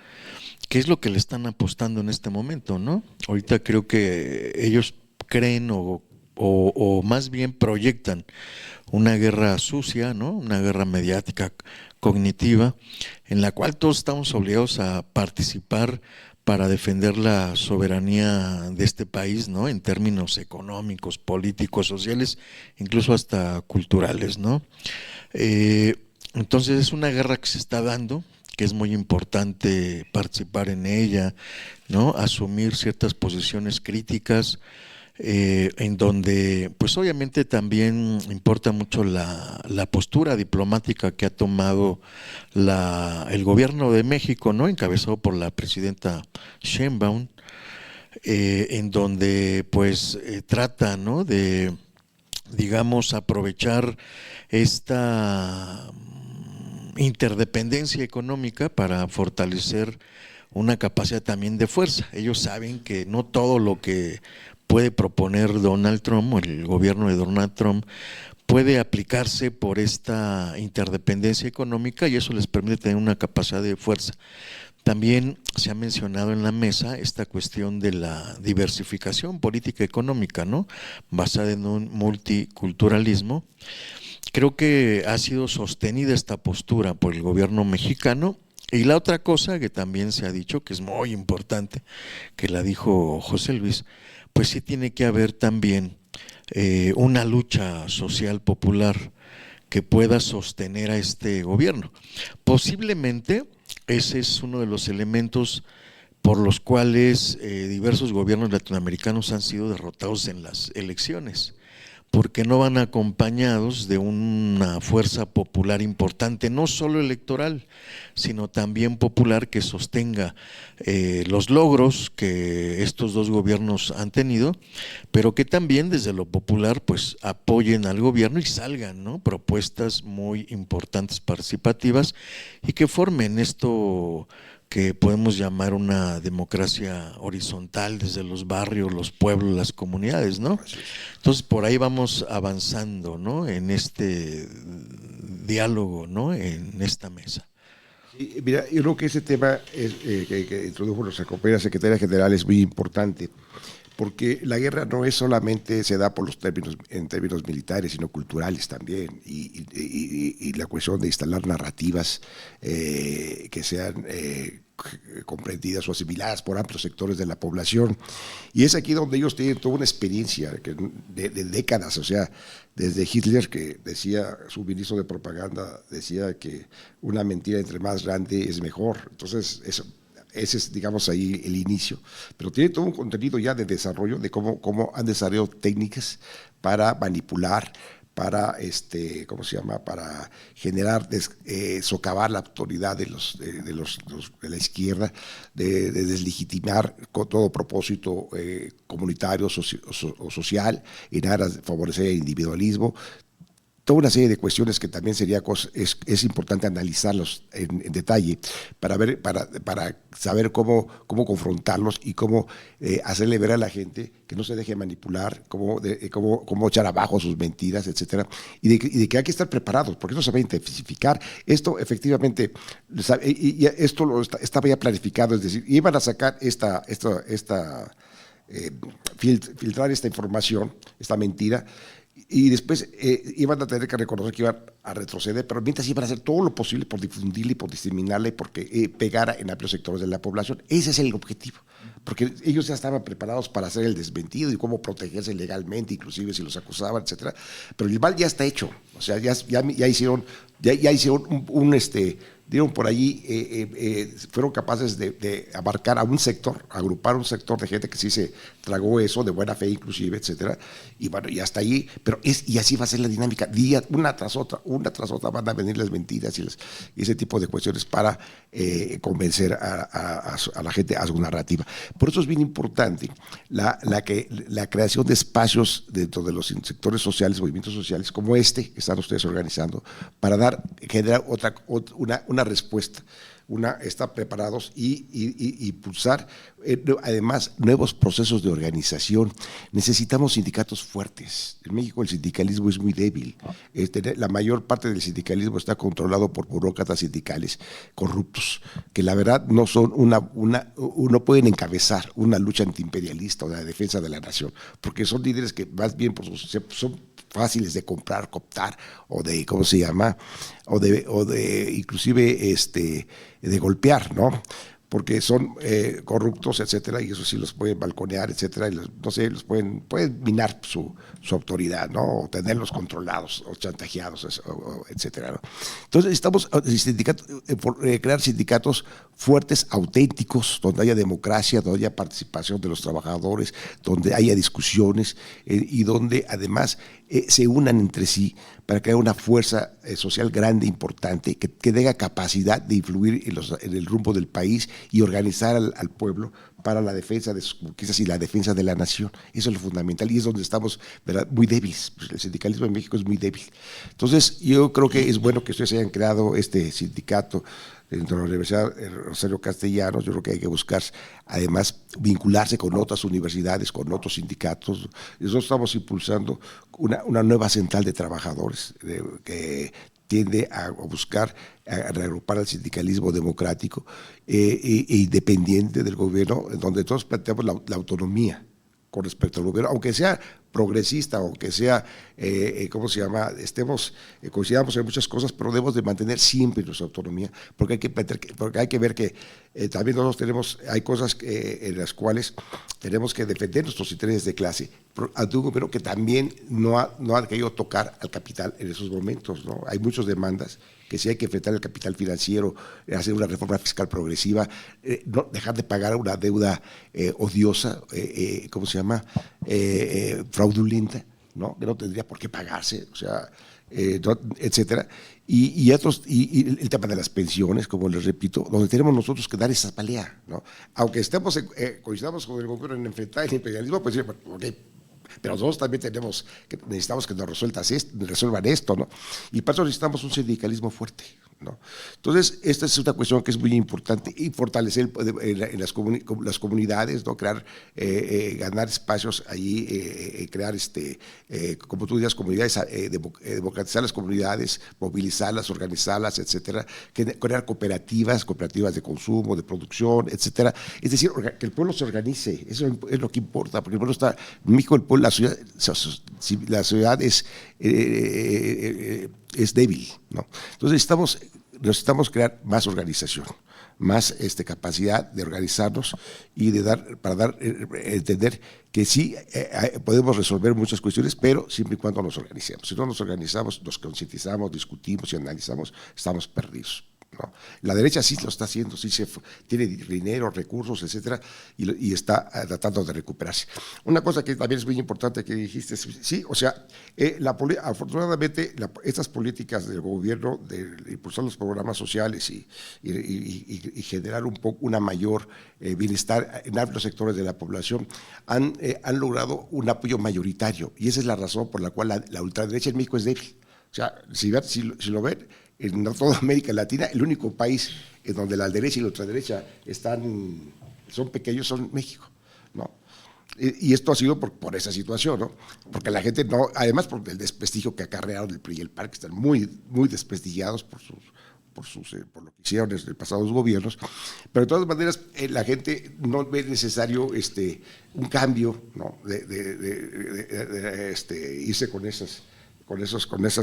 [SPEAKER 6] que es lo que le están apostando en este momento, ¿no? Ahorita creo que ellos creen o más bien proyectan una guerra sucia, ¿no?, una guerra mediática cognitiva en la cual todos estamos obligados a participar para defender la soberanía de este país, ¿no? En términos económicos, políticos, sociales, incluso hasta culturales, ¿no? Entonces es una guerra que se está dando, que es muy importante participar en ella, ¿no? Asumir ciertas posiciones críticas, en donde pues obviamente también importa mucho la postura diplomática que ha tomado el gobierno de México, ¿no? Encabezado por la presidenta Sheinbaum, en donde pues trata, ¿no? De, digamos, aprovechar esta interdependencia económica para fortalecer una capacidad también de fuerza. Ellos saben que no todo lo que puede proponer Donald Trump o el gobierno de Donald Trump puede aplicarse por esta interdependencia económica, y eso les permite tener una capacidad de fuerza. También se ha mencionado en la mesa esta cuestión de la diversificación política económica, ¿no? Basada en un multiculturalismo. Creo que ha sido sostenida esta postura por el gobierno mexicano. Y la otra cosa que también se ha dicho, que es muy importante, que la dijo José Luis, pues sí tiene que haber también una lucha social popular que pueda sostener a este gobierno. Posiblemente ese es uno de los elementos por los cuales diversos gobiernos latinoamericanos han sido derrotados en las elecciones, porque no van acompañados de una fuerza popular importante, no solo electoral, sino también popular, que sostenga los logros que estos dos gobiernos han tenido, pero que también desde lo popular pues apoyen al gobierno y salgan, ¿no? Propuestas muy importantes, participativas, y que formen esto que podemos llamar una democracia horizontal desde los barrios, los pueblos, las comunidades, ¿no? Entonces por ahí vamos avanzando, ¿no? En este diálogo, ¿no? En esta mesa.
[SPEAKER 4] Sí, mira, yo creo que ese tema que introdujo nuestra compañera secretaria general es muy importante, porque la guerra no es solamente se da por los términos, en términos militares, sino culturales también, y la cuestión de instalar narrativas que sean comprendidas o asimiladas por amplios sectores de la población. Y es aquí donde ellos tienen toda una experiencia de décadas, o sea, desde Hitler, que decía, su ministro de propaganda decía que una mentira entre más grande es mejor. Entonces, ese es, digamos, ahí el inicio, pero tiene todo un contenido ya de desarrollo, de cómo han desarrollado técnicas para manipular, para ¿cómo se llama? Para generar, socavar la autoridad de la izquierda, de deslegitimar con todo propósito comunitario o social, en aras de favorecer el individualismo. Toda una serie de cuestiones que también es importante analizarlos en detalle para saber cómo confrontarlos y cómo hacerle ver a la gente que no se deje manipular, cómo echar abajo sus mentiras, etcétera, y de que hay que estar preparados, porque eso se va a intensificar. Esto efectivamente, esto estaba ya planificado, es decir, iban a sacar filtrar esta información, esta mentira, y después iban a tener que reconocer que iban a retroceder, pero mientras iban a hacer todo lo posible por difundirla y por diseminarla y porque pegara en amplios sectores de la población. Ese es el objetivo, porque ellos ya estaban preparados para hacer el desmentido y cómo protegerse legalmente, inclusive si los acusaban, etcétera. Pero el mal ya está hecho, o sea, ya hicieron dieron por allí, fueron capaces de abarcar a un sector, agrupar un sector de gente que sí se tragó eso, de buena fe inclusive, etcétera, y bueno, y hasta ahí, y así va a ser la dinámica, una tras otra van a venir las mentiras y ese tipo de cuestiones para convencer a la gente a su narrativa. Por eso es bien importante la creación de espacios dentro de los sectores sociales, movimientos sociales como que están ustedes organizando, para generar una respuesta, estar preparados y impulsar además nuevos procesos de organización. Necesitamos sindicatos fuertes. En México el sindicalismo es muy débil. La mayor parte del sindicalismo está controlado por burócratas sindicales corruptos, que la verdad no son no pueden encabezar una lucha antiimperialista o de la defensa de la nación, porque son líderes que más bien son fáciles de comprar, cooptar, o de, ¿cómo se llama? O de inclusive de golpear, ¿no? porque son corruptos, etcétera, y eso sí los pueden balconear, etcétera, y no sé, pueden minar su autoridad, ¿no? O tenerlos controlados o chantajeados, etcétera, ¿no? Entonces necesitamos crear sindicatos fuertes, auténticos, donde haya democracia, donde haya participación de los trabajadores, donde haya discusiones y donde además se unan entre sí para crear una fuerza social grande, importante, que tenga capacidad de influir en el rumbo del país y organizar al pueblo para la defensa de sus conquistas y la defensa de la nación. Eso es lo fundamental y es donde estamos, ¿verdad?, muy débiles. El sindicalismo en México es muy débil. Entonces, yo creo que es bueno que ustedes hayan creado este sindicato dentro de la Universidad Rosario Castellanos. Yo creo que hay que buscar, además, vincularse con otras universidades, con otros sindicatos. Nosotros estamos impulsando una nueva central de trabajadores que tiende a buscar a reagrupar al sindicalismo democrático e independiente del gobierno, en donde todos planteamos la autonomía con respecto al gobierno, aunque sea progresista, aunque sea, ¿cómo se llama?, coincidamos en muchas cosas, pero debemos de mantener siempre nuestra autonomía, porque hay que ver que también nosotros hay cosas en las cuales tenemos que defender nuestros intereses de clase, ante un gobierno que también no ha querido tocar al capital en esos momentos, ¿no? Hay muchas demandas que sí hay que enfrentar el capital financiero, hacer una reforma fiscal progresiva, no dejar de pagar una deuda odiosa, ¿cómo se llama?, fraudulenta, ¿no?, que no tendría por qué pagarse, o sea, etcétera, y el tema de las pensiones, como les repito, donde tenemos nosotros que dar esa pelea, ¿no? Aunque coincidamos con el gobierno en enfrentar el imperialismo, pues ok, pero nosotros también necesitamos que nos resuelvan esto, ¿no? Y para eso necesitamos un sindicalismo fuerte, ¿no? Entonces, esta es una cuestión que es muy importante y fortalecer en las comunidades, ¿no? Ganar espacios allí, crear, como tú dices, comunidades, democratizar las comunidades, movilizarlas, organizarlas, etcétera, crear cooperativas de consumo, de producción, etcétera. Es decir, que el pueblo se organice, eso es lo que importa, porque el pueblo está, en México el pueblo, la ciudad es débil, ¿no? Entonces necesitamos crear más organización, más capacidad de organizarnos y para entender que sí podemos resolver muchas cuestiones, pero siempre y cuando nos organicemos. Si no nos organizamos, nos concientizamos, discutimos y analizamos, estamos perdidos, ¿no? La derecha sí lo está haciendo, sí tiene dinero, recursos, etcétera, y está tratando de recuperarse. Una cosa que también es muy importante que dijiste, sí, o sea, afortunadamente estas políticas del gobierno de impulsar los programas sociales y generar una mayor bienestar en amplios sectores de la población han logrado un apoyo mayoritario, y esa es la razón por la cual la ultraderecha en México es débil. O sea, si lo ven, en toda América Latina, el único país en donde la derecha y la ultraderecha son pequeños son México, ¿no? Y esto ha sido por esa situación, ¿no? Porque la gente no, además por el desprestigio que acarrearon el PRI y el PAN, que están muy, muy desprestigiados por lo que hicieron en pasados gobiernos, pero de todas maneras la gente no ve necesario un cambio, ¿no? Irse con esas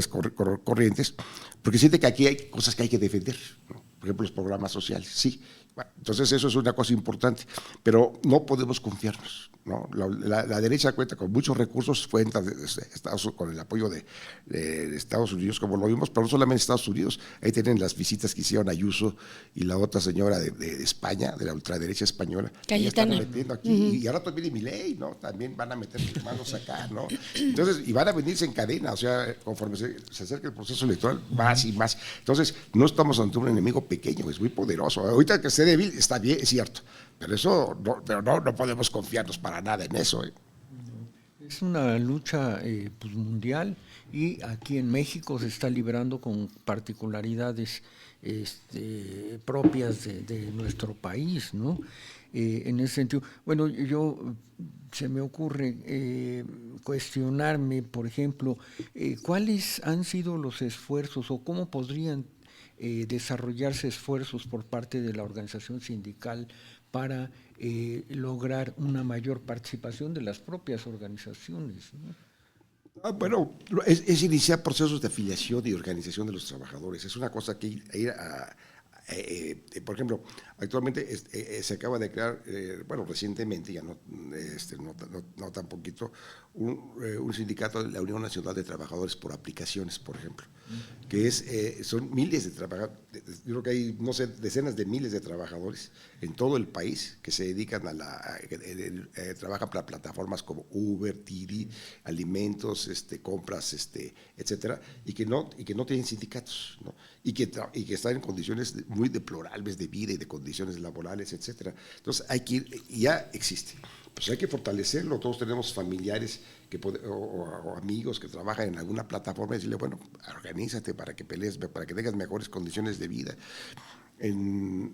[SPEAKER 4] corrientes, porque siente que aquí hay cosas que hay que defender, ¿no? Por ejemplo, los programas sociales, sí. Bueno, entonces eso es una cosa importante, pero no podemos confiarnos, ¿no? La derecha cuenta con muchos recursos, con el apoyo de Estados Unidos, como lo vimos, pero no solamente Estados Unidos. Ahí tienen las visitas que hicieron Ayuso y la otra señora de España, de la ultraderecha española, que están metiendo aquí, y ahora también Milei, ¿no? También van a meter sus manos acá, ¿no? Entonces, y van a venirse en cadena, o sea, conforme se acerca el proceso electoral, más y más. Entonces, no estamos ante un enemigo pequeño, es muy poderoso. Ahorita que esté débil, está bien, es cierto, pero no podemos confiarnos para nada en eso, ¿eh?
[SPEAKER 3] Es una lucha mundial, y aquí en México se está librando con particularidades propias de nuestro país, ¿no? En ese sentido, bueno, se me ocurre cuestionarme, por ejemplo, cuáles han sido los esfuerzos o cómo podrían desarrollarse esfuerzos por parte de la organización sindical para lograr una mayor participación de las propias organizaciones, ¿no?
[SPEAKER 4] Bueno, es iniciar procesos de afiliación y organización de los trabajadores. Es una cosa que ir Por ejemplo, actualmente se acaba de crear, bueno, recientemente, ya no tan poquito, un sindicato de la Unión Nacional de Trabajadores por Aplicaciones, por ejemplo, que son miles de trabajadores, yo creo que hay, no sé, decenas de miles de trabajadores en todo el país que se dedican trabajan para plataformas como Uber, Didi, alimentos, compras, etcétera, y que no tienen sindicatos, ¿no? Y que están en condiciones muy deplorables de vida y de condiciones laborales, etcétera. Entonces hay que ir, ya existe, pues hay que fortalecerlo. Todos tenemos familiares o amigos que trabajan en alguna plataforma y decirle, bueno, organízate para que pelees, para que tengas mejores condiciones de vida. Y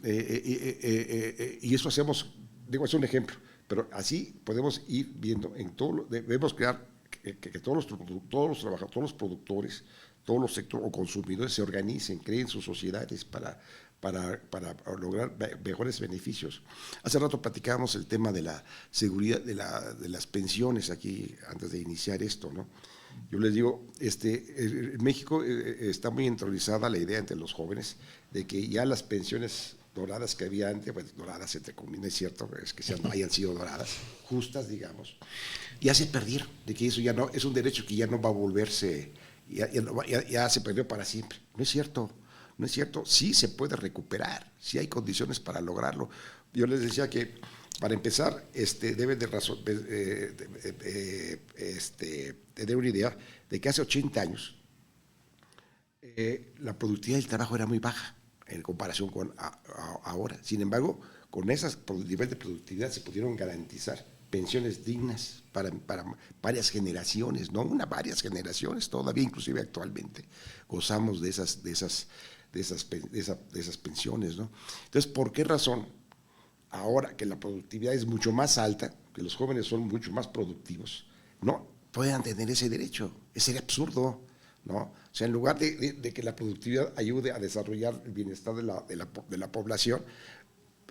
[SPEAKER 4] eso hacemos, digo, es un ejemplo, pero así podemos ir viendo debemos crear que todos los trabajadores, todos los productores, todos los sectores o consumidores se organicen, creen sus sociedades para lograr mejores beneficios. Hace rato platicábamos el tema de la seguridad de las pensiones aquí, antes de iniciar esto, ¿no? Yo les digo, en México está muy entronizada la idea entre los jóvenes de que ya las pensiones doradas que había antes, bueno, doradas entre comillas, es cierto, es que hayan sido doradas, justas, digamos, ya se perdieron, de que eso ya no, es un derecho que ya no va a volverse, ya se perdió para siempre. No es cierto, no es cierto, sí se puede recuperar, sí hay condiciones para lograrlo. Yo les decía que, para empezar, deben de tener una idea de que hace 80 años la productividad del trabajo era muy baja en comparación con ahora. Sin embargo, con esas niveles de productividad se pudieron garantizar pensiones dignas para varias generaciones, no una, varias generaciones, todavía inclusive actualmente gozamos de esas pensiones, ¿no? Entonces, ¿por qué razón ahora que la productividad es mucho más alta, que los jóvenes son mucho más productivos, no puedan tener ese derecho? Sería absurdo, ¿no? O sea, en lugar de que la productividad ayude a desarrollar el bienestar de la población,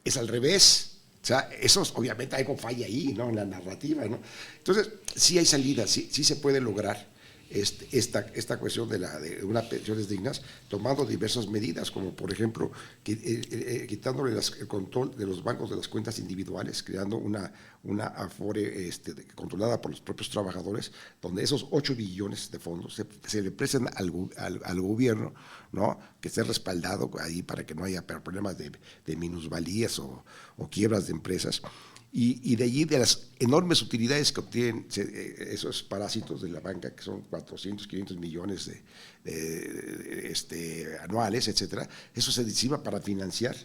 [SPEAKER 4] es al revés. O sea, eso obviamente algo falla ahí, ¿no? En la narrativa, ¿no? Entonces, sí hay salidas, sí se puede lograr esta cuestión de unas pensiones dignas, tomando diversas medidas, como por ejemplo, quitándole el control de los bancos de las cuentas individuales, creando una Afore controlada por los propios trabajadores, donde esos 8 billones de fondos se le presten al gobierno, ¿no? Que esté respaldado ahí para que no haya problemas de minusvalías o quiebras de empresas. Y de allí, de las enormes utilidades que obtienen esos parásitos de la banca, que son 400, 500 millones anuales, etcétera, eso se destinan para financiar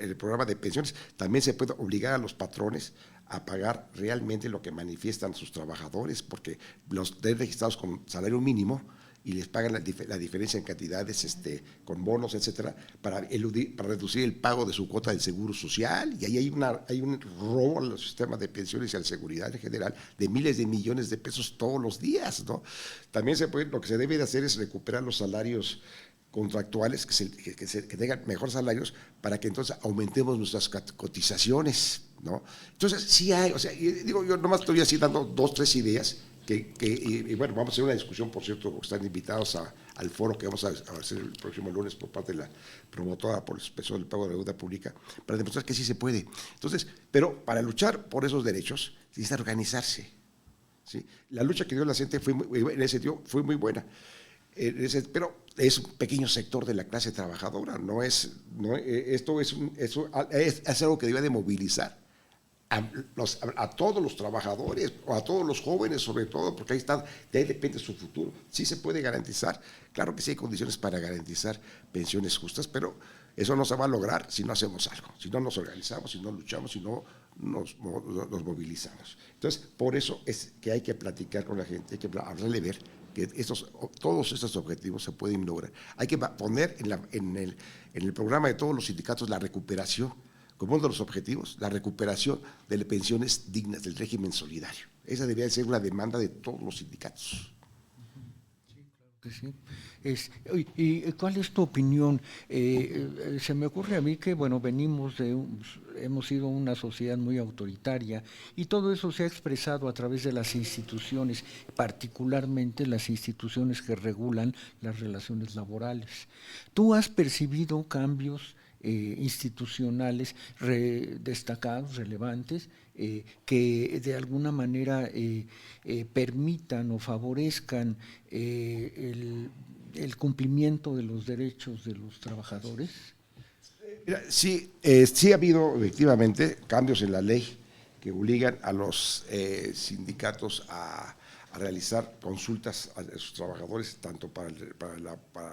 [SPEAKER 4] el programa de pensiones. También se puede obligar a los patrones a pagar realmente lo que manifiestan sus trabajadores, porque los tienen registrados con salario mínimo y les pagan la diferencia en cantidades con bonos, etcétera, para reducir el pago de su cuota del seguro social. Y ahí hay un robo a los sistemas de pensiones y a la seguridad en general de miles de millones de pesos todos los días, ¿no? También lo que se debe de hacer es recuperar los salarios contractuales, que tengan mejores salarios, para que entonces aumentemos nuestras cotizaciones, ¿no? Entonces, sí hay, o sea, yo nomás estoy así dando 2, 3 ideas, y bueno, vamos a hacer una discusión, por cierto, están invitados al foro que vamos a hacer el próximo lunes por parte de la promotora por el suspensión del pago de deuda pública, para demostrar que sí se puede. Entonces, pero para luchar por esos derechos, necesita organizarse, ¿sí? La lucha que dio la gente en ese sentido fue muy buena, pero es un pequeño sector de la clase trabajadora, esto es algo que debe de movilizar a todos los trabajadores, o a todos los jóvenes sobre todo, porque de ahí depende su futuro. Sí se puede garantizar, claro que sí hay condiciones para garantizar pensiones justas, pero eso no se va a lograr si no hacemos algo, si no nos organizamos, si no luchamos, si no nos movilizamos. Entonces, por eso es que hay que platicar con la gente, hay que hacerle ver que todos estos objetivos se pueden lograr. Hay que poner en el programa de todos los sindicatos la recuperación, como uno de los objetivos, la recuperación de pensiones dignas del régimen solidario. Esa debería ser una demanda de todos los sindicatos.
[SPEAKER 3] Sí. ¿Y cuál es tu opinión? Se me ocurre a mí que, bueno, hemos sido una sociedad muy autoritaria y todo eso se ha expresado a través de las instituciones, particularmente las instituciones que regulan las relaciones laborales. ¿Tú has percibido cambios institucionales destacados, relevantes, que de alguna manera permitan o favorezcan el cumplimiento de los derechos de los trabajadores?
[SPEAKER 4] Mira, sí, sí ha habido efectivamente cambios en la ley que obligan a los sindicatos a realizar consultas a sus trabajadores, tanto para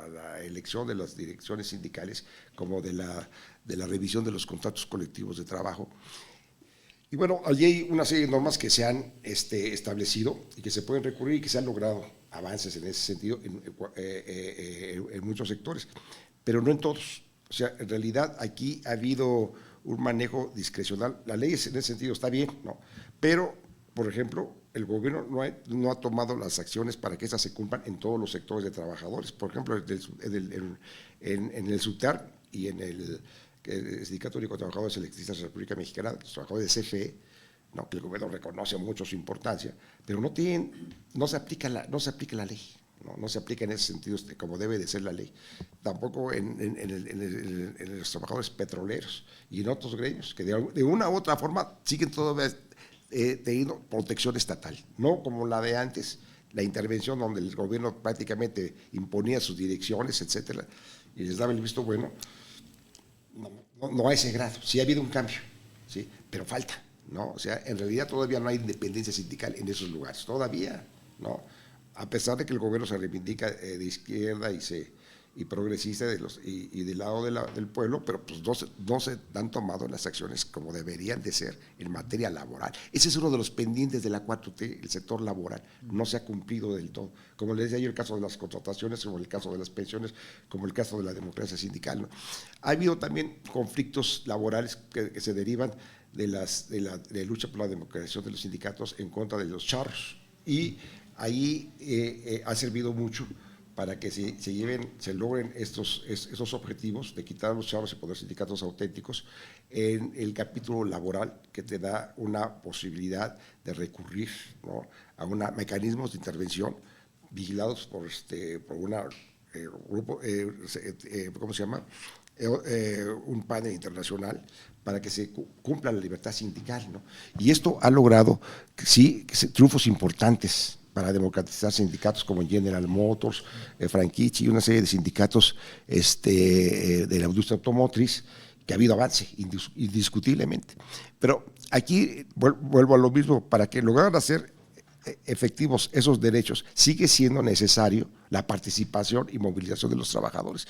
[SPEAKER 4] la elección de las direcciones sindicales como de la revisión de los contratos colectivos de trabajo. Y bueno, allí hay una serie de normas que se han establecido y que se pueden recurrir y que se han logrado avances en ese sentido en muchos sectores, pero no en todos. O sea, en realidad aquí ha habido un manejo discrecional. La ley en ese sentido está bien, ¿no? Pero, por ejemplo, el gobierno no ha tomado las acciones para que esas se cumplan en todos los sectores de trabajadores. Por ejemplo, en el SUTER y en el Sindicato Único de Trabajadores Electricistas de la República Mexicana, los trabajadores de CFE, ¿no? Que el gobierno reconoce mucho su importancia, pero no se aplica la ley. No se aplica en ese sentido como debe de ser la ley. Tampoco en los trabajadores petroleros y en otros gremios, que de una u otra forma siguen todavía teniendo protección estatal, no como la de antes, la intervención donde el gobierno prácticamente imponía sus direcciones, etcétera, y les daba el visto bueno. No a ese grado. Sí ha habido un cambio, ¿sí? Pero falta, ¿no? O sea, en realidad todavía no hay independencia sindical en esos lugares, todavía, ¿no? A pesar de que el gobierno se reivindica de izquierda y progresista y del lado del pueblo, pero pues no se han tomado las acciones como deberían de ser en materia laboral. Ese es uno de los pendientes de la 4T, el sector laboral, no se ha cumplido del todo. Como les decía yo, el caso de las contrataciones, como el caso de las pensiones, como el caso de la democracia sindical, ¿no? Ha habido también conflictos laborales que se derivan de lucha por la democratización de los sindicatos en contra de los charros, y ahí ha servido mucho para que se logren estos objetivos de quitar a los charros y poner sindicatos auténticos en el capítulo laboral, que te da una posibilidad de recurrir, ¿no? A mecanismos de intervención vigilados por un grupo, ¿cómo se llama? Un panel internacional para que se cumpla la libertad sindical, ¿no? Y esto ha logrado, sí, triunfos importantes para democratizar sindicatos como General Motors, Franchitti y una serie de sindicatos de la industria automotriz, que ha habido avance, indiscutiblemente. Pero aquí vuelvo a lo mismo, para que lograr hacer efectivos esos derechos, sigue siendo necesario la participación y movilización de los trabajadores.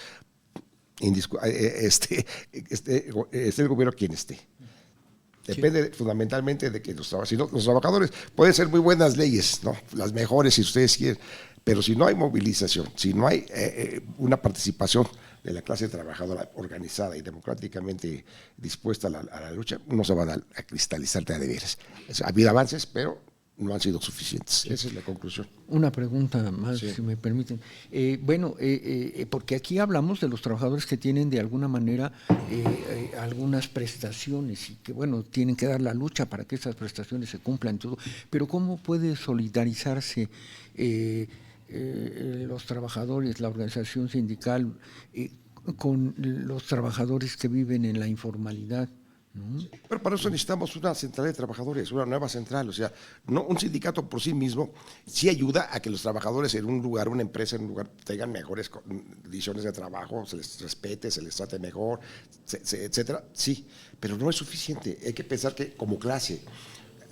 [SPEAKER 4] Es el gobierno quien esté. Depende fundamentalmente de que los trabajadores pueden ser muy buenas leyes, ¿no? Las mejores si ustedes quieren, pero si no hay movilización, si no hay una participación de la clase trabajadora organizada y democráticamente dispuesta a la lucha, no se van a cristalizar de veras. Ha habido avances, pero no han sido suficientes. Esa es la conclusión.
[SPEAKER 3] Una pregunta más,
[SPEAKER 4] sí,
[SPEAKER 3] si me permiten. Porque aquí hablamos de los trabajadores que tienen de alguna manera algunas prestaciones y que, bueno, tienen que dar la lucha para que esas prestaciones se cumplan, todo. Pero ¿cómo puede solidarizarse los trabajadores, la organización sindical, con los trabajadores que viven en la informalidad? ¿No?
[SPEAKER 4] Pero para eso necesitamos una central de trabajadores, una nueva central. O sea, no, un sindicato por sí mismo sí ayuda a que los trabajadores en un lugar, una empresa en un lugar, tengan mejores condiciones de trabajo, se les respete, se les trate mejor, etcétera. Sí, pero no es suficiente. Hay que pensar que como clase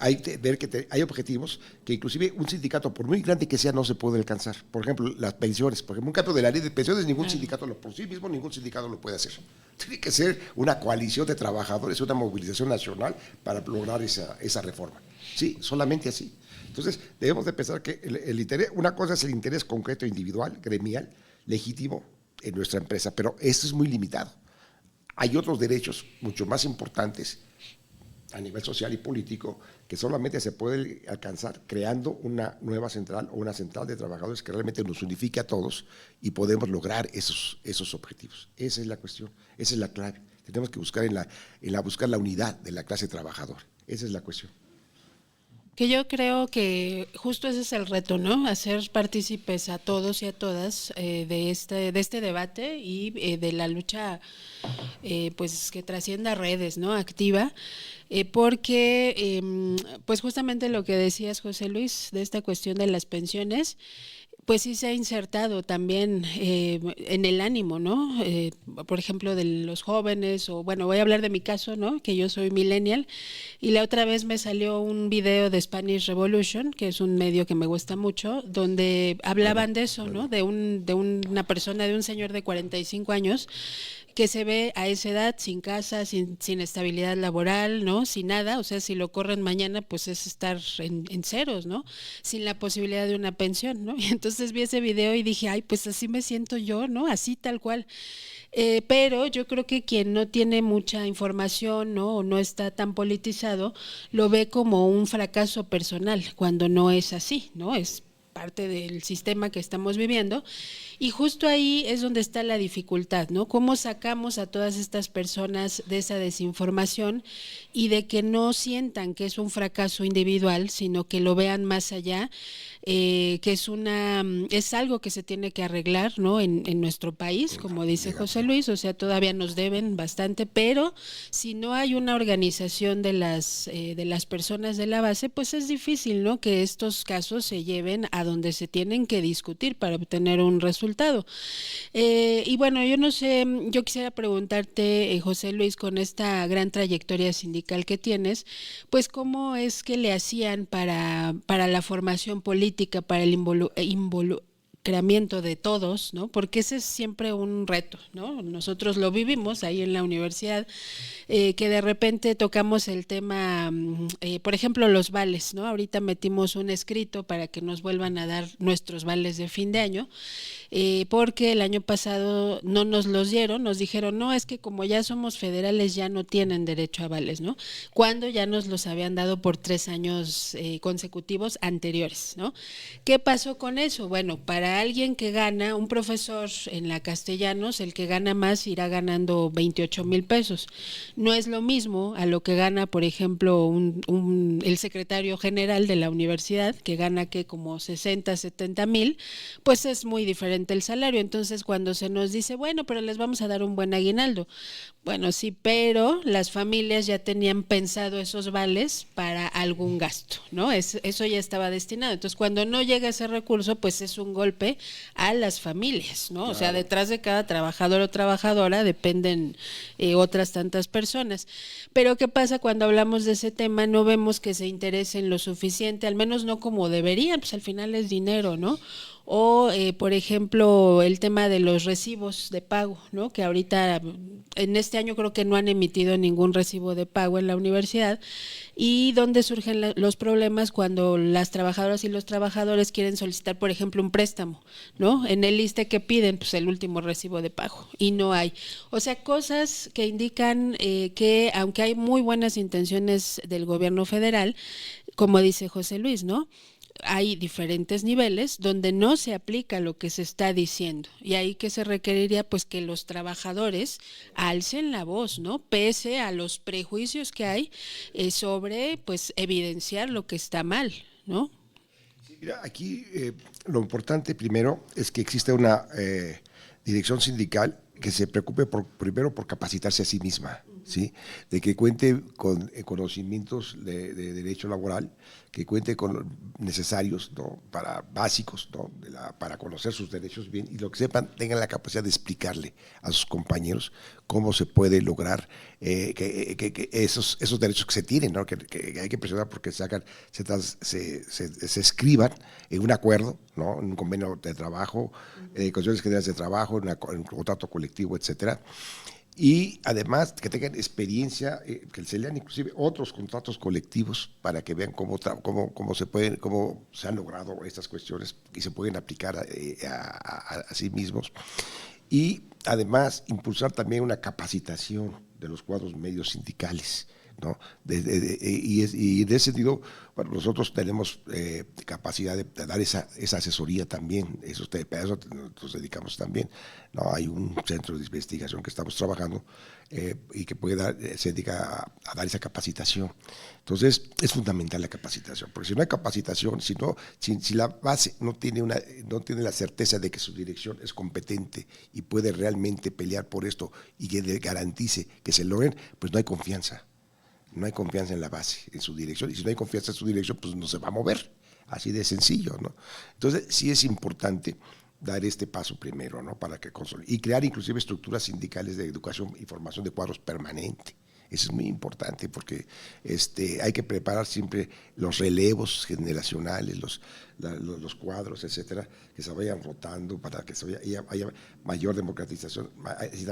[SPEAKER 4] hay que ver que hay objetivos que inclusive un sindicato, por muy grande que sea, no se puede alcanzar. Por ejemplo, las pensiones. Por ejemplo, un cambio de la ley de pensiones, ningún sindicato por sí mismo, ningún sindicato lo puede hacer. Tiene que ser una coalición de trabajadores, una movilización nacional para lograr esa reforma. Sí, solamente así. Entonces, debemos de pensar que el interés, una cosa es el interés concreto, individual, gremial, legítimo en nuestra empresa, pero esto es muy limitado. Hay otros derechos mucho más importantes a nivel social y político, que solamente se puede alcanzar creando una nueva central o una central de trabajadores que realmente nos unifique a todos y podemos lograr esos objetivos. Esa es la cuestión, esa es la clave. Tenemos que buscar buscar la unidad de la clase trabajadora. Esa es la cuestión.
[SPEAKER 5] Que yo creo que justo ese es el reto, ¿no? Hacer partícipes a todos y a todas de este debate y de la lucha, pues que trascienda redes, ¿no? Activa, porque, pues justamente lo que decías, José Luis, de esta cuestión de las pensiones, pues sí se ha insertado también en el ánimo, ¿no? Por ejemplo, de los jóvenes, o bueno, voy a hablar de mi caso, ¿no? Que yo soy millennial, y la otra vez me salió un video de Spanish Revolution, que es un medio que me gusta mucho, donde hablaban de eso, ¿no? De una persona, de un señor de 45 años, que se ve a esa edad sin casa, sin estabilidad laboral, ¿no? Sin nada, o sea, si lo corren mañana, pues es estar en ceros, ¿no? Sin la posibilidad de una pensión, ¿no? Y entonces vi ese video y dije, ay, pues así me siento yo, ¿no? Así tal cual. Pero yo creo que quien no tiene mucha información, ¿no? O no está tan politizado, lo ve como un fracaso personal, cuando no es así, ¿no? Es parte del sistema que estamos viviendo. Y justo ahí es donde está la dificultad, ¿no? ¿Cómo sacamos a todas estas personas de esa desinformación y de que no sientan que es un fracaso individual, sino que lo vean más allá, que es algo que se tiene que arreglar, ¿no? En nuestro país, como dice José Luis, o sea, todavía nos deben bastante, pero si no hay una organización de las personas de la base, pues es difícil, ¿no? Que estos casos se lleven a donde se tienen que discutir para obtener un resultado. Y bueno, yo no sé, yo quisiera preguntarte, José Luis, con esta gran trayectoria sindical que tienes, pues cómo es que le hacían para la formación política, para el involucramiento de todos, ¿no? Porque ese es siempre un reto, ¿no? Nosotros lo vivimos ahí en la universidad, que de repente tocamos el tema, por ejemplo, los vales, ¿no? Ahorita metimos un escrito para que nos vuelvan a dar nuestros vales de fin de año, porque el año pasado no nos los dieron, nos dijeron, no, es que como ya somos federales ya no tienen derecho a vales, ¿no? Cuando ya nos los habían dado por 3 años consecutivos anteriores, ¿no? ¿Qué pasó con eso? Bueno, para alguien que gana, un profesor en la Castellanos, el que gana más irá ganando 28,000 pesos. No es lo mismo a lo que gana, por ejemplo, el secretario general de la universidad, que gana que como 60, 70,000, pues es muy diferente el salario. Entonces, cuando se nos dice, bueno, pero les vamos a dar un buen aguinaldo. Bueno, sí, pero las familias ya tenían pensado esos vales para algún gasto, ¿no? Eso ya estaba destinado. Entonces, cuando no llega ese recurso, pues es un golpe a las familias, ¿no? Claro. O sea, detrás de cada trabajador o trabajadora dependen otras tantas personas. Pero ¿qué pasa cuando hablamos de ese tema? No vemos que se interesen lo suficiente, al menos no como deberían, pues al final es dinero, ¿no? O, por ejemplo, el tema de los recibos de pago, ¿no? Que ahorita, en este año creo que no han emitido ningún recibo de pago en la universidad, y donde surgen los problemas cuando las trabajadoras y los trabajadores quieren solicitar, por ejemplo, un préstamo, ¿no? En el ISSSTE que piden, pues el último recibo de pago, y no hay. O sea, cosas que indican que, aunque hay muy buenas intenciones del gobierno federal, como dice José Luis, ¿no? Hay diferentes niveles donde no se aplica lo que se está diciendo, y ahí que se requeriría pues que los trabajadores alcen la voz, ¿no? Pese a los prejuicios que hay sobre pues evidenciar lo que está mal, ¿no?
[SPEAKER 4] Sí, mira, aquí lo importante primero es que exista una dirección sindical que se preocupe primero por capacitarse a sí misma, ¿sí? De que cuente con conocimientos de derecho laboral, que cuente con necesarios, ¿no? Básicos, ¿no? Para conocer sus derechos bien, y lo que sepan, tengan la capacidad de explicarle a sus compañeros cómo se puede lograr que esos derechos que se tienen, ¿no? que hay que presionar porque se escriban en un acuerdo, ¿no? En un convenio de trabajo, condiciones generales de trabajo, en un contrato colectivo, etcétera. Y además que tengan experiencia, que se lean inclusive otros contratos colectivos para que vean cómo se han logrado estas cuestiones y se pueden aplicar a sí mismos. Y además impulsar también una capacitación de los cuadros medios sindicales, ¿no? Y en ese sentido, bueno, nosotros tenemos capacidad de dar esa asesoría también, eso nos dedicamos también, ¿no? Hay un centro de investigación que estamos trabajando y que se dedica a dar esa capacitación. Entonces, es fundamental la capacitación, porque si no hay capacitación, si la base no tiene la certeza de que su dirección es competente y puede realmente pelear por esto y que le garantice que se logren, pues no hay confianza. No hay confianza en la base, en su dirección, y si no hay confianza en su dirección, pues no se va a mover, así de sencillo, ¿no? Entonces, sí es importante dar este paso primero, ¿no? Para que y crear inclusive estructuras sindicales de educación y formación de cuadros permanente. Eso es muy importante porque hay que preparar siempre los relevos generacionales, los cuadros, etcétera, que se vayan rotando para que haya mayor democratización,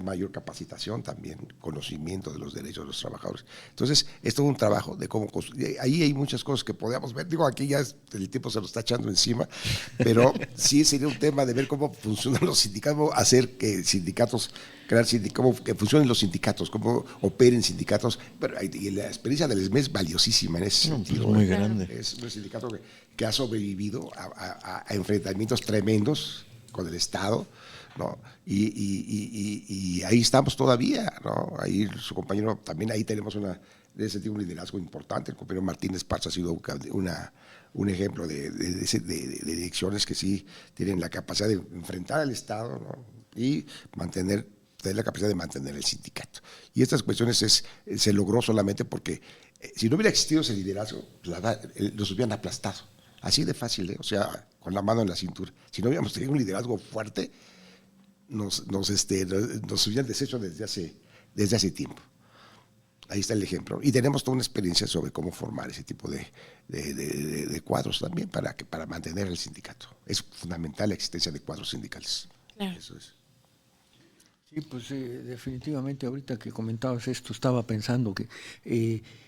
[SPEAKER 4] mayor capacitación también, conocimiento de los derechos de los trabajadores. Entonces, es todo un trabajo de cómo construir. Ahí hay muchas cosas que podríamos ver. Digo, aquí ya el tiempo se lo está echando encima, pero sí sería un tema de ver cómo funcionan los sindicatos, hacer que sindicatos, cómo que funcionen los sindicatos, cómo operen sindicatos. Pero y la experiencia del ESME es valiosísima en ese sentido.
[SPEAKER 6] Pues muy grande.
[SPEAKER 4] Es un sindicato que ha sobrevivido a enfrentamientos tremendos con el Estado, ¿no? Y ahí estamos todavía, ¿no? Ahí su compañero, también ahí tenemos en ese sentido un liderazgo importante. El compañero Martínez Parza ha sido un ejemplo de direcciones que sí tienen la capacidad de enfrentar al Estado, ¿no? Y tener la capacidad de mantener el sindicato. Y estas cuestiones se logró solamente porque si no hubiera existido ese liderazgo, los hubieran aplastado. Así de fácil, o sea, con la mano en la cintura. Si no hubiéramos tenido un liderazgo fuerte, nos hubieran deshecho desde hace tiempo. Ahí está el ejemplo. Y tenemos toda una experiencia sobre cómo formar ese tipo de cuadros también para mantener el sindicato. Es fundamental la existencia de cuadros sindicales.
[SPEAKER 5] Claro.
[SPEAKER 4] Eso es.
[SPEAKER 3] Sí, pues definitivamente ahorita que comentabas esto estaba pensando que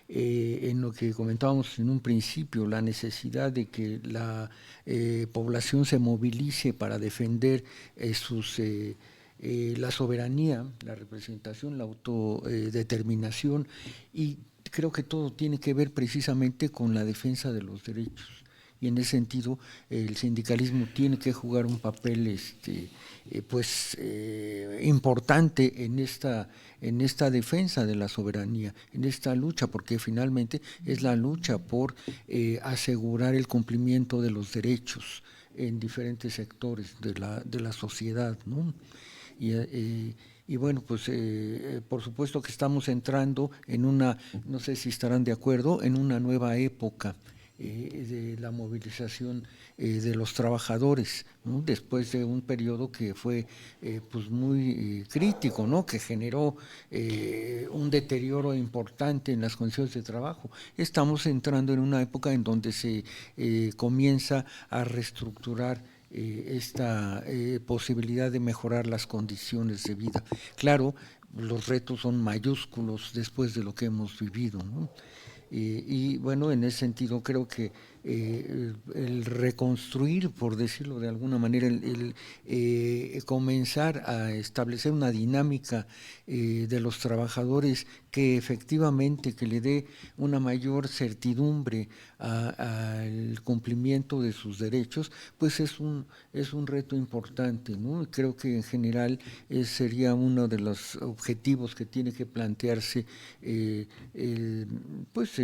[SPEAKER 3] en lo que comentábamos en un principio, la necesidad de que la población se movilice para defender la soberanía, la representación, la autodeterminación, y creo que todo tiene que ver precisamente con la defensa de los derechos. Y en ese sentido el sindicalismo tiene que jugar un papel importante en esta defensa de la soberanía, en esta lucha, porque finalmente es la lucha por asegurar el cumplimiento de los derechos en diferentes sectores de la sociedad, ¿no? Y bueno, pues por supuesto que estamos entrando en no sé si estarán de acuerdo, en una nueva época de la movilización de los trabajadores, ¿no? Después de un periodo que fue pues muy crítico, ¿no? Que generó un deterioro importante en las condiciones de trabajo. Estamos entrando en una época en donde se comienza a reestructurar esta posibilidad de mejorar las condiciones de vida. Claro, los retos son mayúsculos después de lo que hemos vivido, ¿no? Y bueno, en ese sentido creo que el reconstruir, por decirlo de alguna manera, el comenzar a establecer una dinámica de los trabajadores que efectivamente que le dé una mayor certidumbre al cumplimiento de sus derechos, pues es un reto importante, ¿no? Creo que en general sería uno de los objetivos que tiene que plantearse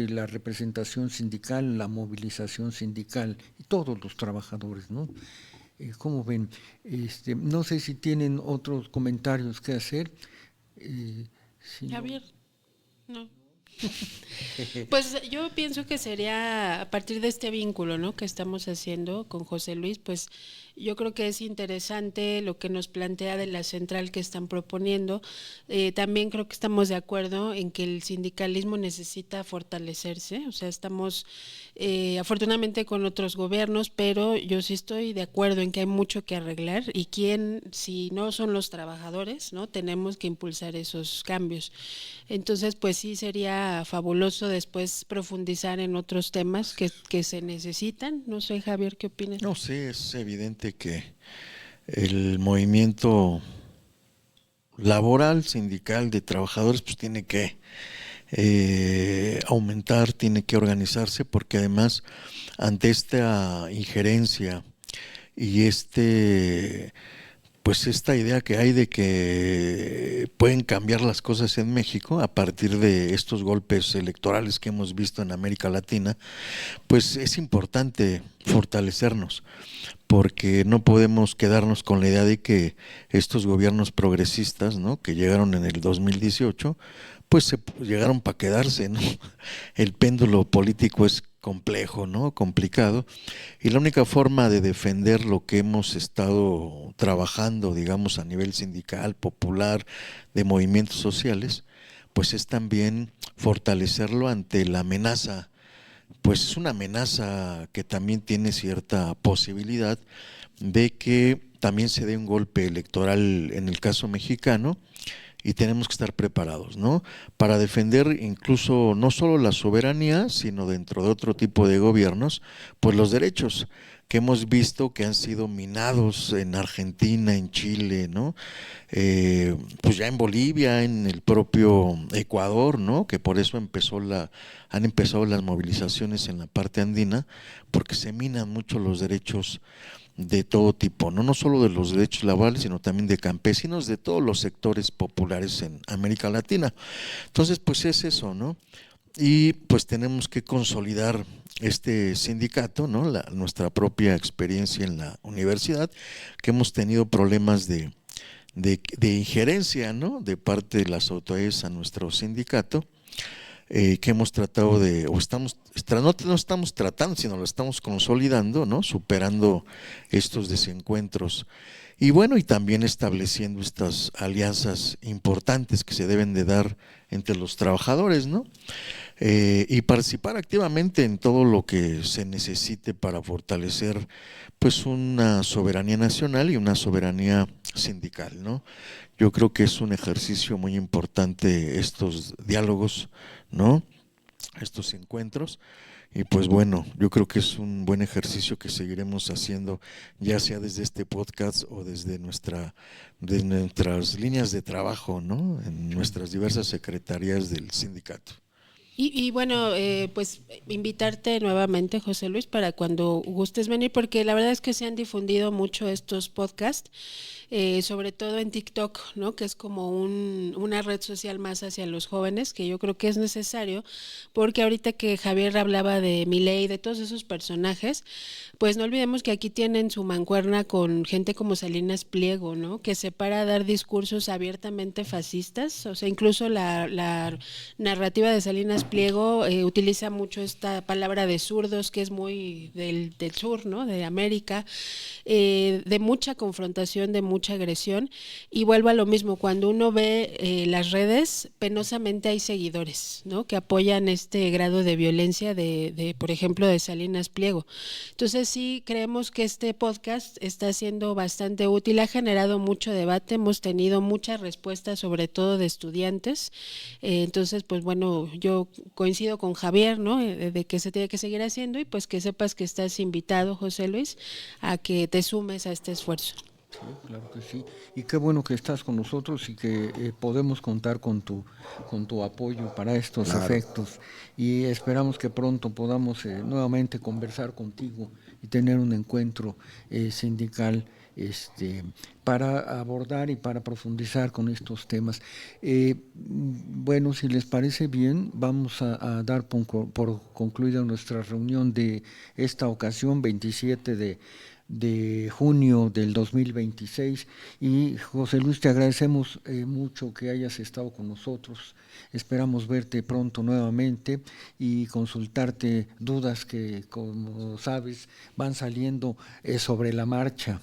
[SPEAKER 3] la representación sindical, la movilización sindical y todos los trabajadores, ¿no? ¿Cómo ven? No sé si tienen otros comentarios que hacer.
[SPEAKER 5] Javier, no. Pues yo pienso que sería a partir de este vínculo, ¿no?, que estamos haciendo con José Luis, pues yo creo que es interesante lo que nos plantea de la central que están proponiendo. También creo que estamos de acuerdo en que el sindicalismo necesita fortalecerse, o sea, estamos afortunadamente con otros gobiernos, pero yo sí estoy de acuerdo en que hay mucho que arreglar y si no son los trabajadores, ¿no?, tenemos que impulsar esos cambios. Entonces, pues sí sería fabuloso después profundizar en otros temas que se necesitan. No sé, Javier, ¿qué opinas?
[SPEAKER 6] No sé, es evidente que el movimiento laboral, sindical de trabajadores, pues tiene que aumentar, tiene que organizarse, porque además ante esta injerencia y pues esta idea que hay de que pueden cambiar las cosas en México a partir de estos golpes electorales que hemos visto en América Latina, pues es importante fortalecernos, porque no podemos quedarnos con la idea de que estos gobiernos progresistas, ¿no?, que llegaron en el 2018, pues llegaron para quedarse, ¿no? El péndulo político es complejo, ¿no?, complicado, y la única forma de defender lo que hemos estado trabajando, digamos, a nivel sindical, popular, de movimientos sociales, pues es también fortalecerlo ante la amenaza. Pues es una amenaza que también tiene cierta posibilidad de que también se dé un golpe electoral en el caso mexicano, y tenemos que estar preparados, ¿no?, para defender incluso no solo la soberanía, sino dentro de otro tipo de gobiernos, pues los derechos que hemos visto que han sido minados en Argentina, en Chile, ¿no?, pues ya en Bolivia, en el propio Ecuador, ¿no?, que por eso han empezado las movilizaciones en la parte andina, porque se minan mucho los derechos de todo tipo, no solo de los derechos laborales, sino también de campesinos, de todos los sectores populares en América Latina. Entonces, pues es eso, ¿no? Y pues tenemos que consolidar este sindicato, ¿no?, nuestra propia experiencia en la universidad, que hemos tenido problemas de injerencia, ¿no?, de parte de las autoridades a nuestro sindicato, que hemos tratado no estamos tratando, sino lo estamos consolidando, ¿no?, superando estos desencuentros, y bueno, y también estableciendo estas alianzas importantes que se deben de dar entre los trabajadores, ¿no?, y participar activamente en todo lo que se necesite para fortalecer pues una soberanía nacional y una soberanía sindical, ¿no? Yo creo que es un ejercicio muy importante estos diálogos, ¿no?, estos encuentros, y pues bueno, yo creo que es un buen ejercicio que seguiremos haciendo, ya sea desde este podcast o desde nuestras líneas de trabajo, ¿no?, en nuestras diversas secretarías del sindicato.
[SPEAKER 5] Y bueno, pues invitarte nuevamente, José Luis, para cuando gustes venir, porque la verdad es que se han difundido mucho estos podcasts, sobre todo en TikTok, ¿no?, que es como una red social más hacia los jóvenes, que yo creo que es necesario, porque ahorita que Javier hablaba de Milei, de todos esos personajes, pues no olvidemos que aquí tienen su mancuerna con gente como Salinas Pliego, ¿no?, que se para a dar discursos abiertamente fascistas, o sea, incluso la narrativa de Salinas Pliego utiliza mucho esta palabra de zurdos, que es muy del sur, ¿no?, de América, de mucha confrontación, de mucha agresión, y vuelvo a lo mismo, cuando uno ve las redes, penosamente hay seguidores, ¿no?, que apoyan este grado de violencia por ejemplo, de Salinas Pliego. Entonces sí creemos que este podcast está siendo bastante útil, ha generado mucho debate, hemos tenido muchas respuestas, sobre todo de estudiantes, entonces pues bueno, yo coincido con Javier, ¿no?, de que se tiene que seguir haciendo, y pues que sepas que estás invitado, José Luis, a que te sumes a este esfuerzo.
[SPEAKER 3] Sí, claro que sí, y qué bueno que estás con nosotros y que podemos contar con tu apoyo para estos efectos, y esperamos que pronto podamos nuevamente conversar contigo y tener un encuentro sindical para abordar y para profundizar con estos temas. Bueno, si les parece bien, vamos a dar por concluida nuestra reunión de esta ocasión, 27 de junio del 2026, y José Luis, te agradecemos mucho que hayas estado con nosotros. Esperamos verte pronto nuevamente y consultarte dudas que, como sabes, van saliendo sobre la marcha.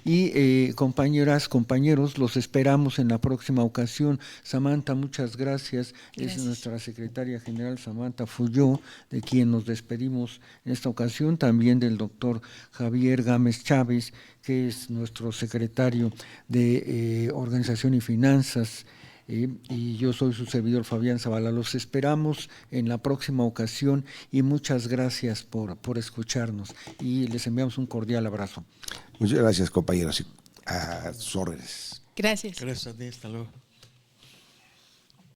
[SPEAKER 3] Y compañeras, compañeros, los esperamos en la próxima ocasión. Samantha, muchas gracias. Es nuestra secretaria general, Samantha Fuyó, de quien nos despedimos en esta ocasión, también del doctor Javier Gámez Chávez, que es nuestro secretario de Organización y Finanzas, y yo soy su servidor Fabián Zavala. Los esperamos en la próxima ocasión y muchas gracias por escucharnos, y les enviamos un cordial abrazo.
[SPEAKER 4] Muchas gracias, compañeros, a sus órdenes.
[SPEAKER 5] Gracias.
[SPEAKER 6] Gracias a ti, hasta luego.